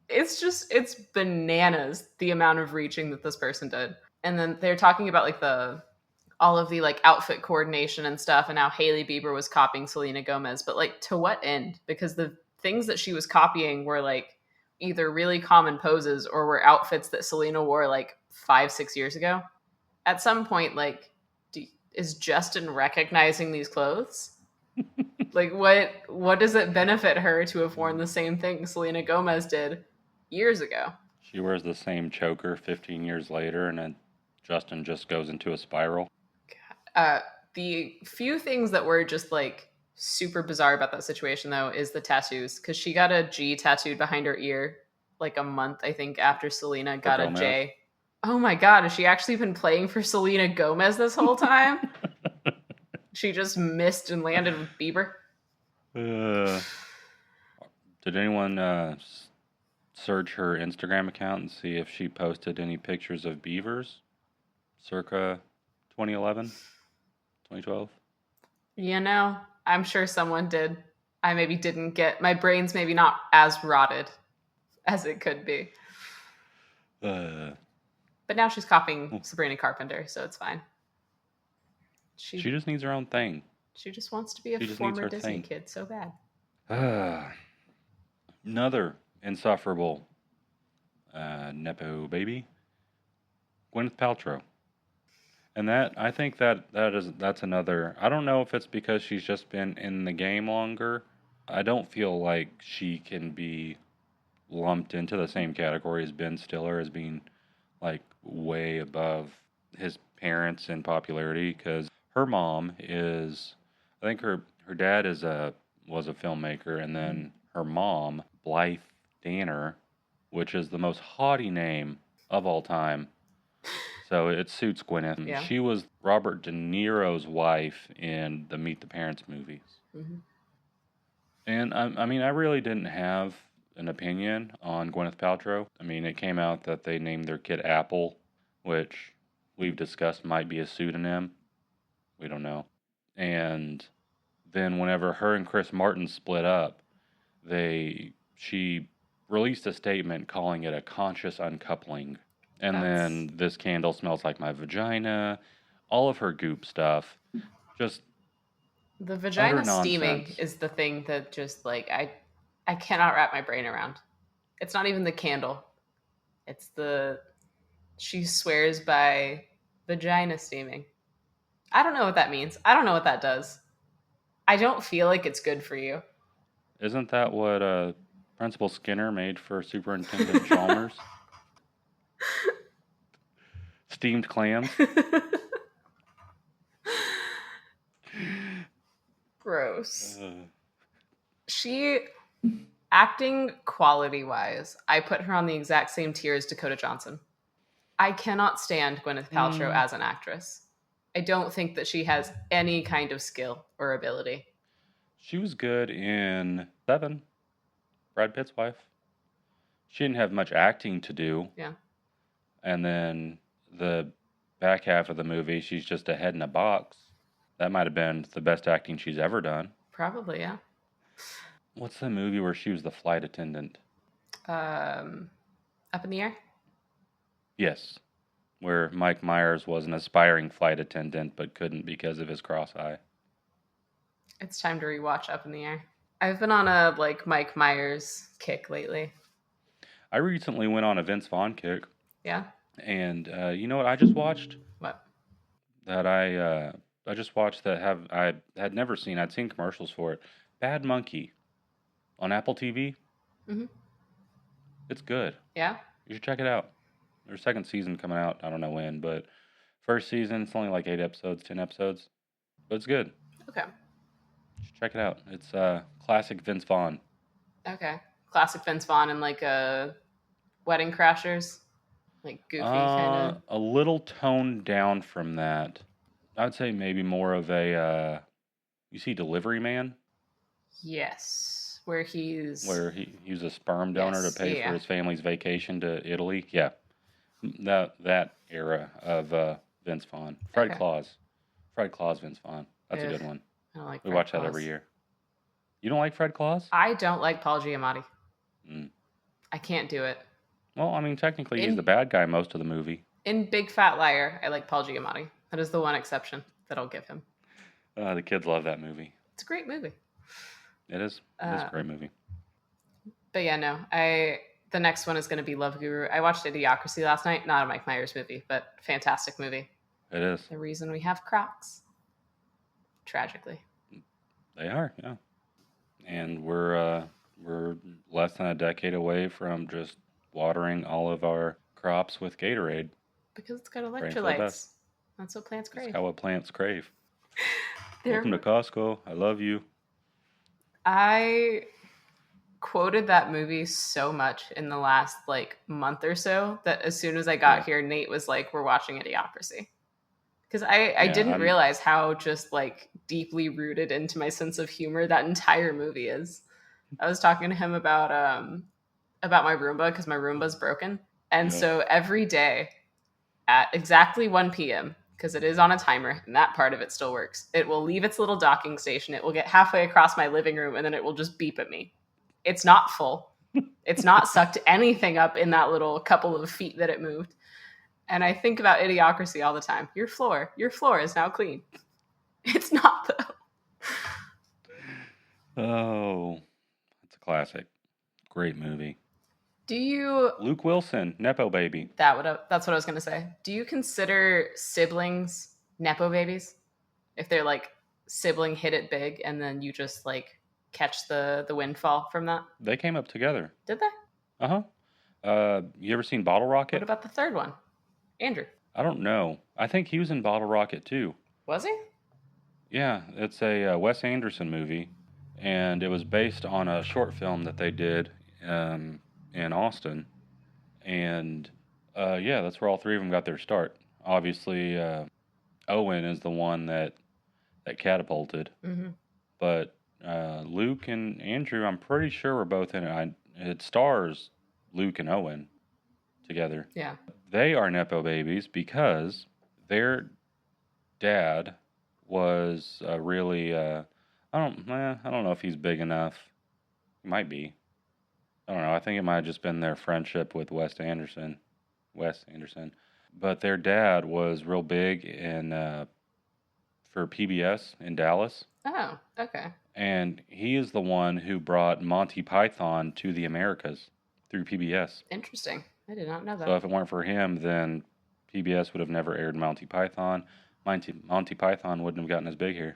It's bananas, the amount of reaching that this person did. And then they're talking about like all of the like outfit coordination and stuff, and how Hailey Bieber was copying Selena Gomez, but like to what end? Because the things that she was copying were like either really common poses or were outfits that Selena wore like 5-6 years ago. At some point, like, is Justin recognizing these clothes? Like, what does it benefit her to have worn the same thing Selena Gomez did years ago? She wears the same choker 15 years later, and then Justin just goes into a spiral. The few things that were just like super bizarre about that situation though is the tattoos, because she got a G tattooed behind her ear like a month I think after Selena got a Gomez. J. Oh my god, has she actually been playing for Selena Gomez this whole time? She just missed and landed with Bieber. Did anyone search her Instagram account and see if she posted any pictures of beavers circa 2011, 2012? You know, I'm sure someone did. I maybe didn't get, my brain's maybe not as rotted as it could be. But now she's copying Sabrina Carpenter, so it's fine. She just needs her own thing. She just wants to be a She just former needs her Disney thing. kid so bad. Another insufferable Nepo baby, Gwyneth Paltrow. And that, I think that's another, I don't know if it's because she's just been in the game longer. I don't feel like she can be lumped into the same category as Ben Stiller as being like way above his parents in popularity, because her mom is, I think her dad was a filmmaker, and then her mom, Blythe Danner, which is the most haughty name of all time. So it suits Gwyneth. Yeah. She was Robert De Niro's wife in the Meet the Parents movies. Mm-hmm. And I mean, I really didn't have an opinion on Gwyneth Paltrow. I mean, it came out that they named their kid Apple, which we've discussed might be a pseudonym. We don't know. And then whenever her and Chris Martin split up, she released a statement calling it a conscious uncoupling. And then This Candle Smells Like My Vagina, all of her goop stuff. Just the vagina utter steaming nonsense. is the thing that just like I cannot wrap my brain around. It's not even the candle. It's she swears by vagina steaming. I don't know what that means. I don't know what that does. I don't feel like it's good for you. Isn't that what Principal Skinner made for Superintendent Chalmers? Steamed clams. Gross. She, acting quality wise, I put her on the exact same tier as Dakota Johnson. I cannot stand Gwyneth Paltrow as an actress. I don't think that she has any kind of skill or ability. She was good in Seven, Brad Pitt's wife. She didn't have much acting to do. Yeah. And then the back half of the movie, she's just a head in a box. That might have been the best acting she's ever done. Probably, yeah. What's the movie where she was the flight attendant? Up in the Air? Yes. Where Mike Myers was an aspiring flight attendant but couldn't because of his cross eye. It's time to rewatch Up in the Air. I've been on a Mike Myers kick lately. I recently went on a Vince Vaughn kick. Yeah? And you know what I just watched? What? That I just watched that I had never seen. I'd seen commercials for it. Bad Monkey on Apple TV. Mm-hmm. It's good. Yeah? You should check it out. There's second season coming out. I don't know when, but first season, it's only like 8 episodes, 10 episodes. But it's good. Okay. You should check it out. It's classic Vince Vaughn. Okay. Classic Vince Vaughn and a Wedding Crashers? Like goofy kind of? A little toned down from that. I'd say maybe more of a, you see Delivery Man? Yes. Where he was a sperm donor Yes, to pay yeah. for his family's vacation to Italy. Yeah. That era of Vince Vaughn. Fred Okay. Claus. Fred Claus, Vince Vaughn. That's a Ugh. good one. I don't like We Fred watch that Claus. every year. You don't like Fred Claus? I don't like Paul Giamatti. Mm. I can't do it. Well, I mean, technically, he's In- the bad guy most of the movie. In Big Fat Liar, I like Paul Giamatti. That is the one exception that I'll give him. The kids love that movie. It's a great movie. It is. It is a great movie. But yeah, no. The next one is going to be Love Guru. I watched Idiocracy last night. Not a Mike Myers movie, but fantastic movie. It is. The reason we have Crocs. Tragically. They are, yeah. And we're less than a decade away from just watering all of our crops with Gatorade. Because it's got Praying for the electrolytes. best. That's what plants crave. That's how what plants crave. They're- Welcome to Costco. I love you. I quoted that movie so much in the last month or so that as soon as I got here, Nate was like, "We're watching Idiocracy," because I didn't realize how just deeply rooted into my sense of humor that entire movie is. I was talking to him about my Roomba because my Roomba's broken, and so every day at exactly 1 p.m. because it is on a timer and that part of it still works, it will leave its little docking station. It will get halfway across my living room and then it will just beep at me. It's not full. It's not sucked anything up in that little couple of feet that it moved. And I think about Idiocracy all the time. Your floor is now clean. It's not though. Oh, it's a classic. Great movie. Do you... Luke Wilson, Nepo baby. That's what I was going to say. Do you consider siblings Nepo babies? If they're sibling hit it big and then you just catch the windfall from that? They came up together. Did they? Uh-huh. You ever seen Bottle Rocket? What about the third one? Andrew. I don't know. I think he was in Bottle Rocket too. Was he? Yeah, it's a Wes Anderson movie, and it was based on a short film that they did in Austin. And yeah, that's where all three of them got their start. obviously, Owen is the one that catapulted, Mm-hmm. but Luke and Andrew, I'm pretty sure were both in it. It stars Luke and Owen together. Yeah. They are Nepo babies because their dad was really I don't know if he's big enough. He might be. I don't know. I think it might have just been their friendship with Wes Anderson. But their dad was real big in for PBS in Dallas, Oh, okay. and he is the one who brought Monty Python to the Americas through PBS. Interesting. I did not know that. So if it weren't for him, then PBS would have never aired Monty Python. Monty Python wouldn't have gotten as big here.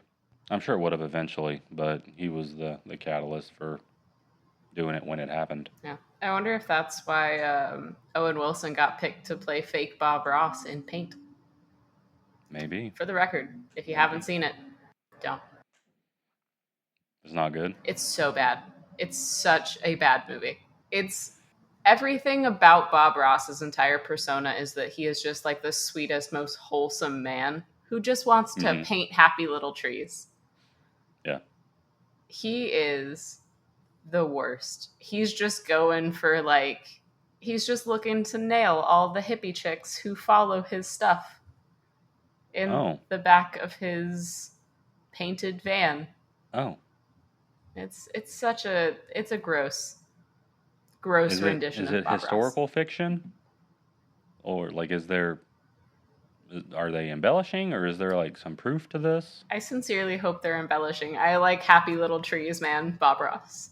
I'm sure it would have eventually, but he was the catalyst for doing it when it happened. Yeah. I wonder if that's why Owen Wilson got picked to play fake Bob Ross in Paint. Maybe. For the record, if you haven't seen it, don't. It's not good. It's so bad. It's such a bad movie. It's everything about Bob Ross's entire persona is that he is just like the sweetest, most wholesome man who just wants to paint happy little trees. Yeah. He is the worst. He's just going for like, he's just looking to nail all the hippie chicks who follow his stuff in the back of his painted van. Oh. It's a gross rendition of Bob Ross. Is it historical fiction? Or like are they embellishing, or is there like some proof to this? I sincerely hope they're embellishing. I like happy little trees, man. Bob Ross.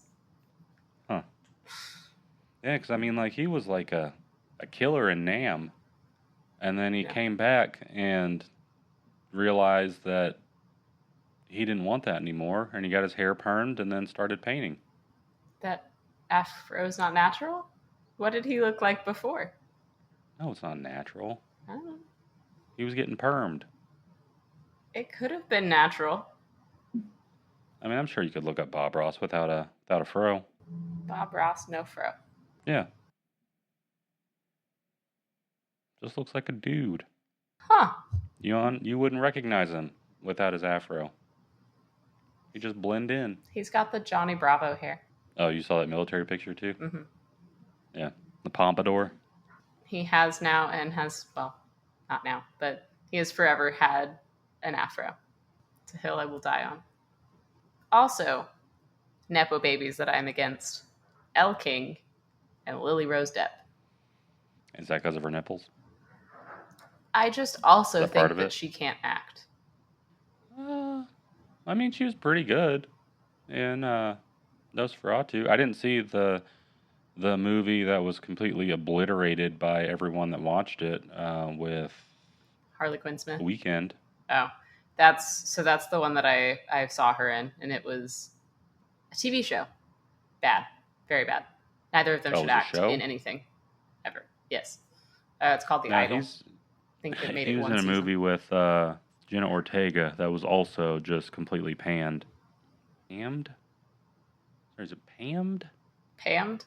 Huh. Yeah, because I mean, like, he was like a killer in Nam, and then he came back and realized that he didn't want that anymore, and he got his hair permed and then started painting. That afro's not natural? What did he look like before? No, it's not natural. I don't know. He was getting permed. It could have been natural. I mean, I'm sure you could look up Bob Ross without a fro. Bob Ross, no fro. Yeah. Just looks like a dude. Huh. You wouldn't recognize him without his afro. He just blend in. He's got the Johnny Bravo hair. Oh, you saw that military picture too? Mm-hmm. Yeah. The pompadour. He has now and has, well, not now, but he has forever had an afro. It's a hill I will die on. Also, Nepo babies that I'm against. Elle King and Lily Rose Depp. Is that because of her nipples? I just also That part think of that it? she can't act. I mean, she was pretty good in Nosferatu. I didn't see the movie that was completely obliterated by everyone that watched it with Harley Quinn Smith. Weekend. Oh, that's the one that I saw her in, and it was a TV show. Bad, very bad. Neither of them Oh, should it was a act show? in anything ever. Yes, it's called The No, Idol. I think they made he it was one in a season. movie with Jenna Ortega that was also just completely panned. Pammed? Or is it pammed? Pammed.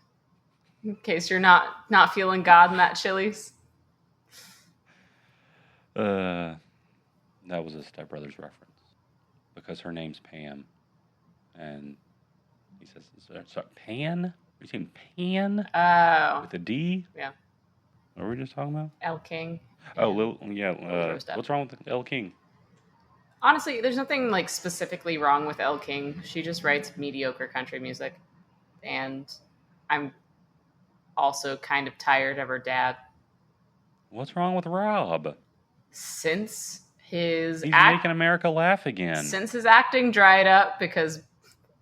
In case you're not feeling God in that Chili's. That was a Step Brothers reference because her name's Pam, and he says, "Sorry, Pan? Are you saying Pan Oh, with a D?" yeah. What were we just talking about? Elle King. Oh, Yeah. Rose Depp. what's wrong with Elle King? Honestly, there's nothing like specifically wrong with Elle King. She just writes mediocre country music, and I'm also kind of tired of her dad. What's wrong with Rob? Since his He's making America laugh again. since his acting dried up because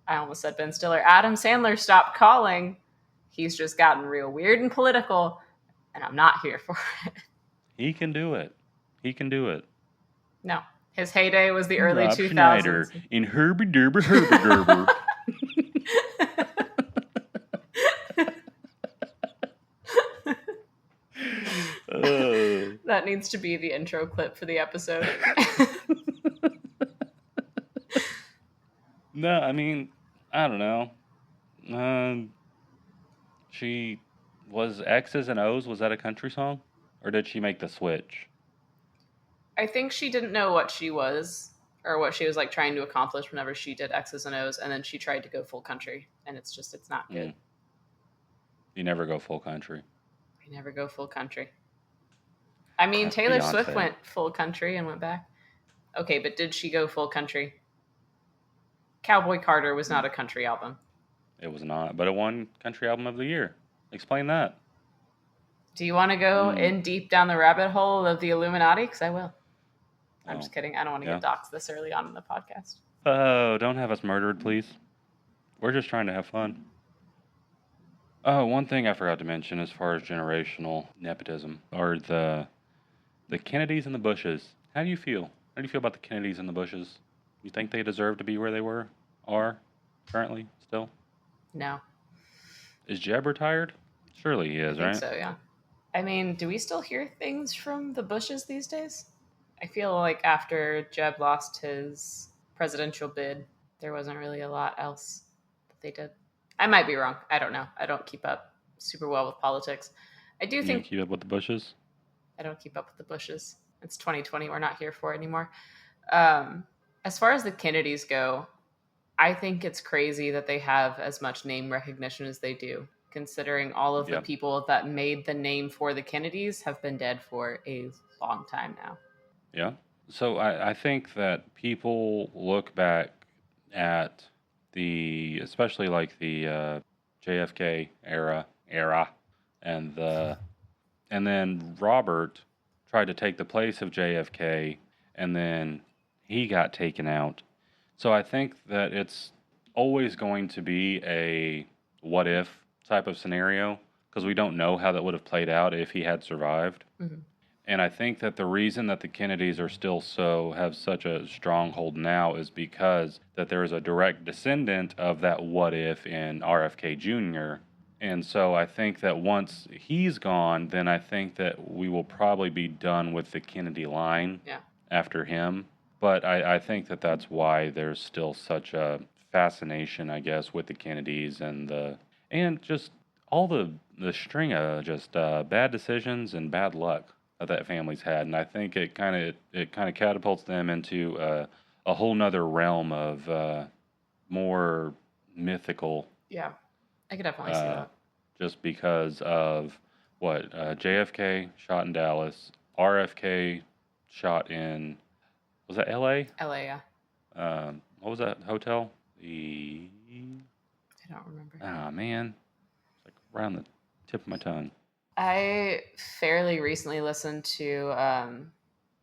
I almost said Ben Stiller, Adam Sandler stopped calling. He's just gotten real weird and political, and I'm not here for it. He can do it. He can do it. No, his heyday was the early Rob 2000s. Schneider in Herbie Derber Herbie Gerber. That needs to be the intro clip for the episode. No, I mean, I don't know. She was X's and O's. Was that a country song, or did she make the switch? I think she didn't know what she was or what she was like trying to accomplish whenever she did X's and O's, and then she tried to go full country, and it's not good. Mm. You never go full country. I never go full country. I mean, That's Taylor Beyonce. Swift went full country and went back. Okay, but did she go full country? Cowboy Carter was not a country album. It was not, but it won Country Album of the Year. Explain that. Do you want to go in deep down the rabbit hole of the Illuminati? Because I will. I'm just kidding. I don't want to get doxxed this early on in the podcast. Oh, don't have us murdered, please. We're just trying to have fun. Oh, one thing I forgot to mention as far as generational nepotism are the Kennedys and the Bushes. How do you feel? How do you feel about the Kennedys and the Bushes? You think they deserve to be where they are currently, still? No. Is Jeb retired? Surely he is, I right? think so, yeah. I mean, do we still hear things from the Bushes these days? I feel like after Jeb lost his presidential bid, there wasn't really a lot else that they did. I might be wrong. I don't know. I don't keep up super well with politics. I do You think keep up with the Bushes? I don't keep up with the Bushes. It's 2020. We're not here for it anymore. As far as the Kennedys go, I think it's crazy that they have as much name recognition as they do, considering all of the people that made the name for the Kennedys have been dead for a long time now. Yeah. So I think that people look back at especially like the JFK era, and then Robert tried to take the place of JFK, and then he got taken out. So I think that it's always going to be a what if type of scenario, because we don't know how that would have played out if he had survived. Mm-hmm. And I think that the reason that the Kennedys are still have such a stronghold now is because that there is a direct descendant of that what if in RFK Jr. And so I think that once he's gone, then I think that we will probably be done with the Kennedy line after him. But I think that that's why there's still such a fascination, I guess, with the Kennedys and just all the string of just bad decisions and bad luck that family's had, and I think it kind of catapults them into a whole nother realm of more mythical. Yeah, I could definitely see that. Just because of what JFK shot in Dallas, RFK shot in, was that L.A.? L.A. Yeah. What was that hotel? I don't remember. Ah man, it's like right on the tip of my tongue. I fairly recently listened to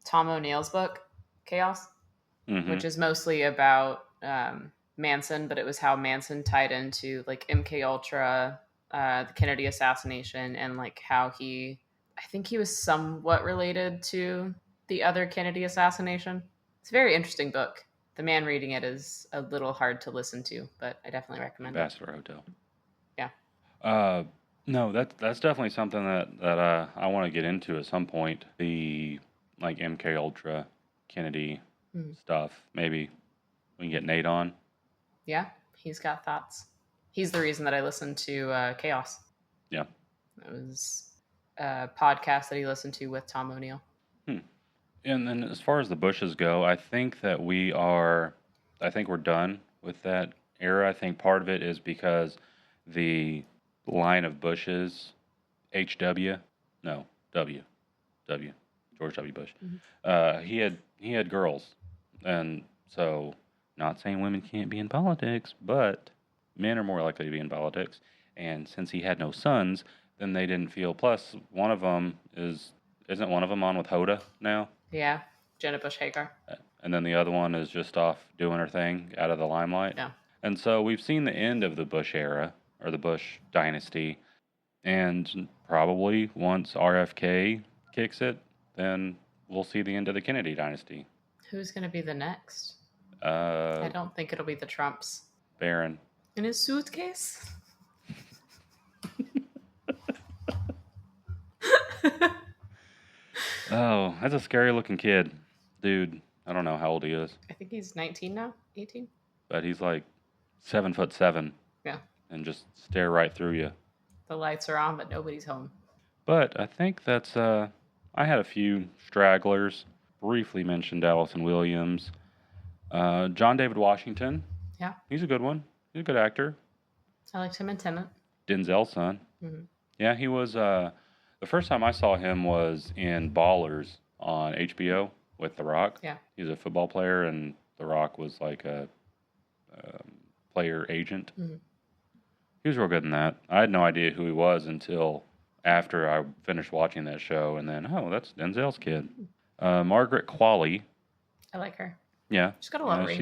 Tom O'Neill's book, Chaos, which is mostly about Manson, but it was how Manson tied into like MK Ultra, the Kennedy assassination, and like how I think he was somewhat related to the other Kennedy assassination. It's a very interesting book. The man reading it is a little hard to listen to, but I definitely recommend Ambassador Hotel. Yeah. No, that's definitely something that I want to get into at some point. The like MK Ultra, Kennedy stuff. Maybe we can get Nate on. Yeah, he's got thoughts. He's the reason that I listened to Chaos. Yeah, it was a podcast that he listened to with Tom O'Neill. And then as far as the Bushes go, I think that we're done with that era. I think part of it is because the line of Bushes, George W. Bush. He had girls, and so not saying women can't be in politics, but men are more likely to be in politics. And since he had no sons, then they didn't feel. Plus, one of them isn't one of them on with Hoda now? Yeah, Jenna Bush Hagar. And then the other one is just off doing her thing out of the limelight. Yeah. And so we've seen the end of the Bush era, or the Bush dynasty. And probably once RFK kicks it, then we'll see the end of the Kennedy dynasty. Who's going to be the next? I don't think it'll be the Trumps. Barron. In his suitcase? Oh, that's a scary looking kid. Dude, I don't know how old he is. I think he's 19 now, 18. But he's like 7'7". Yeah. And just stare right through you. The lights are on, but nobody's home. But I think that's, I had a few stragglers briefly mentioned Allison Williams. John David Washington. Yeah. He's a good one. He's a good actor. I liked him in Tenet. Denzel's son. Mm-hmm. Yeah, he was. The first time I saw him was in Ballers on HBO with The Rock. Yeah. He's a football player, and The Rock was like a player agent. Mm-hmm. He was real good in that. I had no idea who he was until after I finished watching that show, and then, oh, that's Denzel's kid. Margaret Qualley. I like her. Yeah. She's got a lot of range.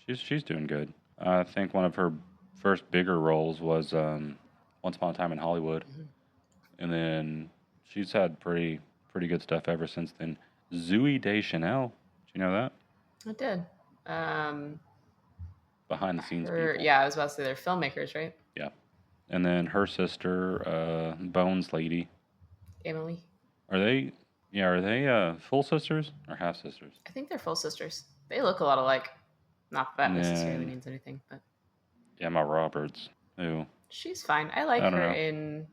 She's doing good. I think one of her first bigger roles was Once Upon a Time in Hollywood, and then she's had pretty good stuff ever since then. Zooey Deschanel, did you know that? I did. Behind the scenes people. Yeah, I was about to say they're filmmakers, right? Yeah, and then her sister, Bones Lady. Emily. Are they full sisters or half sisters? I think they're full sisters. They look a lot alike. Not that And necessarily then- means anything, but Emma Roberts, who she's fine. I like I don't her know. in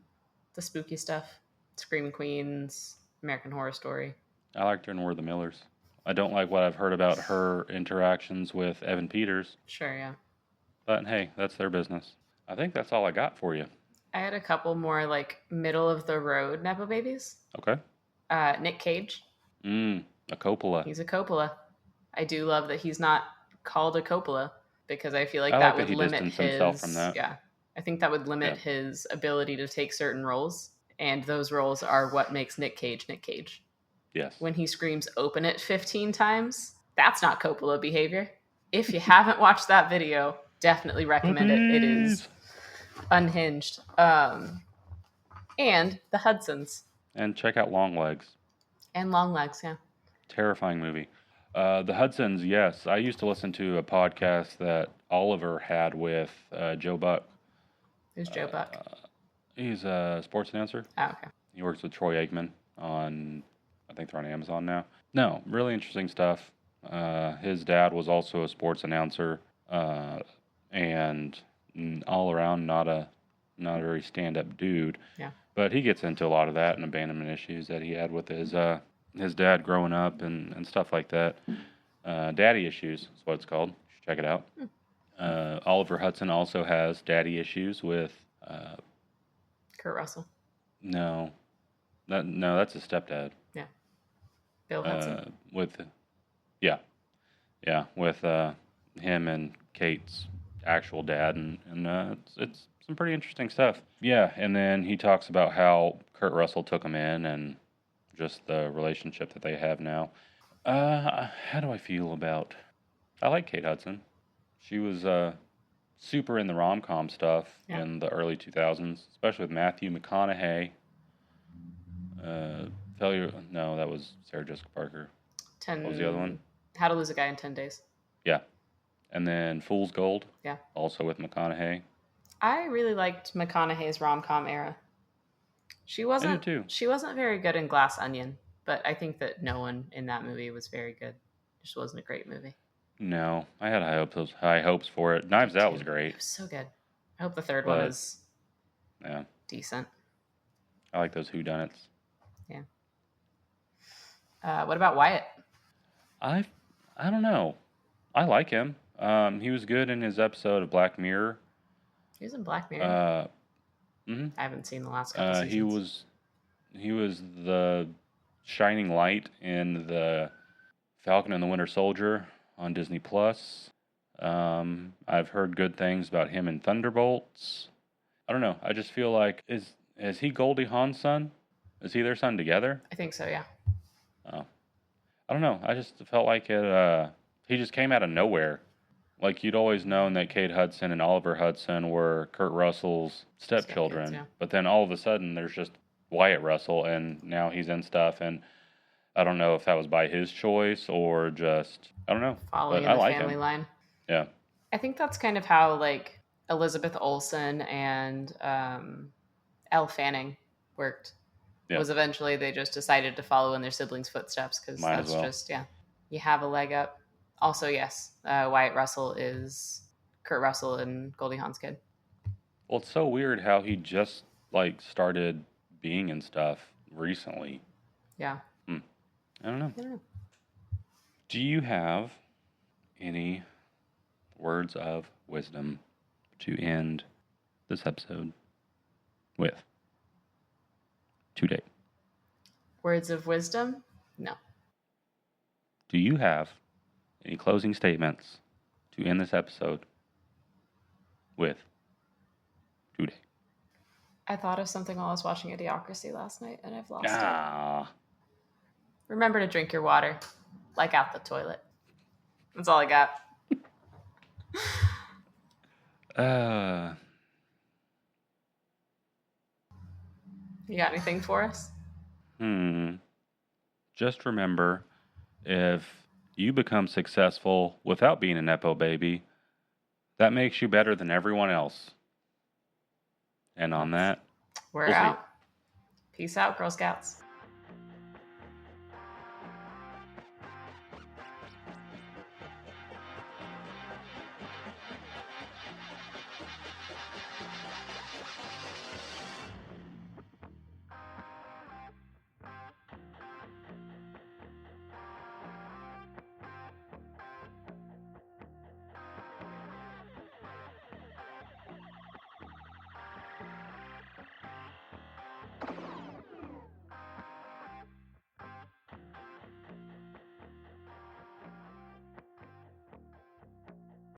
the spooky stuff. Scream Queens, American Horror Story. I liked her in We're the Millers. I don't like what I've heard about her interactions with Evan Peters, Sure, yeah. but hey, that's their business. I think that's all I got for you. I had a couple more like middle of the road Nepo babies. Okay. Nick Cage. A Coppola. He's a Coppola. I do love that he's not called a Coppola because I feel like I that like that would he limit distanced his himself from that. Yeah. I think that would limit his ability to take certain roles, and those roles are what makes Nick Cage Nick Cage. Yes. When he screams open it 15 times, that's not Coppola behavior. If you haven't watched that video, definitely recommend it. It is unhinged. And the Hudsons. And check out Long Legs. And Long Legs, yeah. Terrifying movie. The Hudsons, yes. I used to listen to a podcast that Oliver had with Joe Buck. Who's Joe Buck? He's a sports announcer. Oh, okay. He works with Troy Aikman on, I think they're on Amazon now. No, really interesting stuff. His dad was also a sports announcer, and all around not a very stand-up dude. Yeah. But he gets into a lot of that and abandonment issues that he had with his dad growing up and stuff like that. Daddy issues is what it's called. You should check it out. Oliver Hudson also has daddy issues with. Kurt Russell. No, that's his stepdad. Yeah. Bill Hudson. With him and Kate's actual dad, and it's some pretty interesting stuff. Yeah, and then he talks about how Kurt Russell took him in and just the relationship that they have now. How do I feel about? I like Kate Hudson. She was super in the rom-com stuff in the early 2000s, especially with Matthew McConaughey. No, that was Sarah Jessica Parker. What was the other one? How to Lose a Guy in 10 Days. Yeah. And then Fool's Gold. Yeah. Also with McConaughey. I really liked McConaughey's rom-com era. She wasn't too. She wasn't very good in Glass Onion, but I think that no one in that movie was very good. It just wasn't a great movie. No, I had high hopes for it. Knives Out was It great. was so good. I hope the third one But- is Yeah, decent. I like those whodunits. What about Wyatt? I don't know. I like him. He was good in his episode of Black Mirror. He was in Black Mirror. I haven't seen the last couple seasons. he was the shining light in the Falcon and the Winter Soldier on Disney Plus. I've heard good things about him in Thunderbolts. I don't know. I just feel like is he Goldie Hawn's son? Is he their son together? I think so, yeah. Oh, I don't know. I just felt like it. He just came out of nowhere. Like you'd always known that Kate Hudson and Oliver Hudson were Kurt Russell's stepchildren, Stepkids, yeah. but then all of a sudden there's just Wyatt Russell, and now he's in stuff, and I don't know if that was by his choice or just I don't know. Following but in I the like family him. line. Yeah, I think that's kind of how like Elizabeth Olsen and Elle Fanning worked. Yeah. Was eventually they just decided to follow in their siblings' footsteps because Might as that's well. just you have a leg up. Also, yes, Wyatt Russell is Kurt Russell and Goldie Hawn's kid. well, it's so weird how he just like started being in stuff recently. Yeah. I don't know. I don't know. Do you have any words of wisdom to end this episode with? To date. Words of wisdom? No. Do you have any closing statements to end this episode with? Today. I thought of something while I was watching Idiocracy last night, and I've lost it. Ah. Remember to drink your water, like out the toilet. That's all I got. You got anything for us? Just remember, if you become successful without being a Nepo baby, that makes you better than everyone else. And on that, We're we'll see. out. Peace out, Girl Scouts.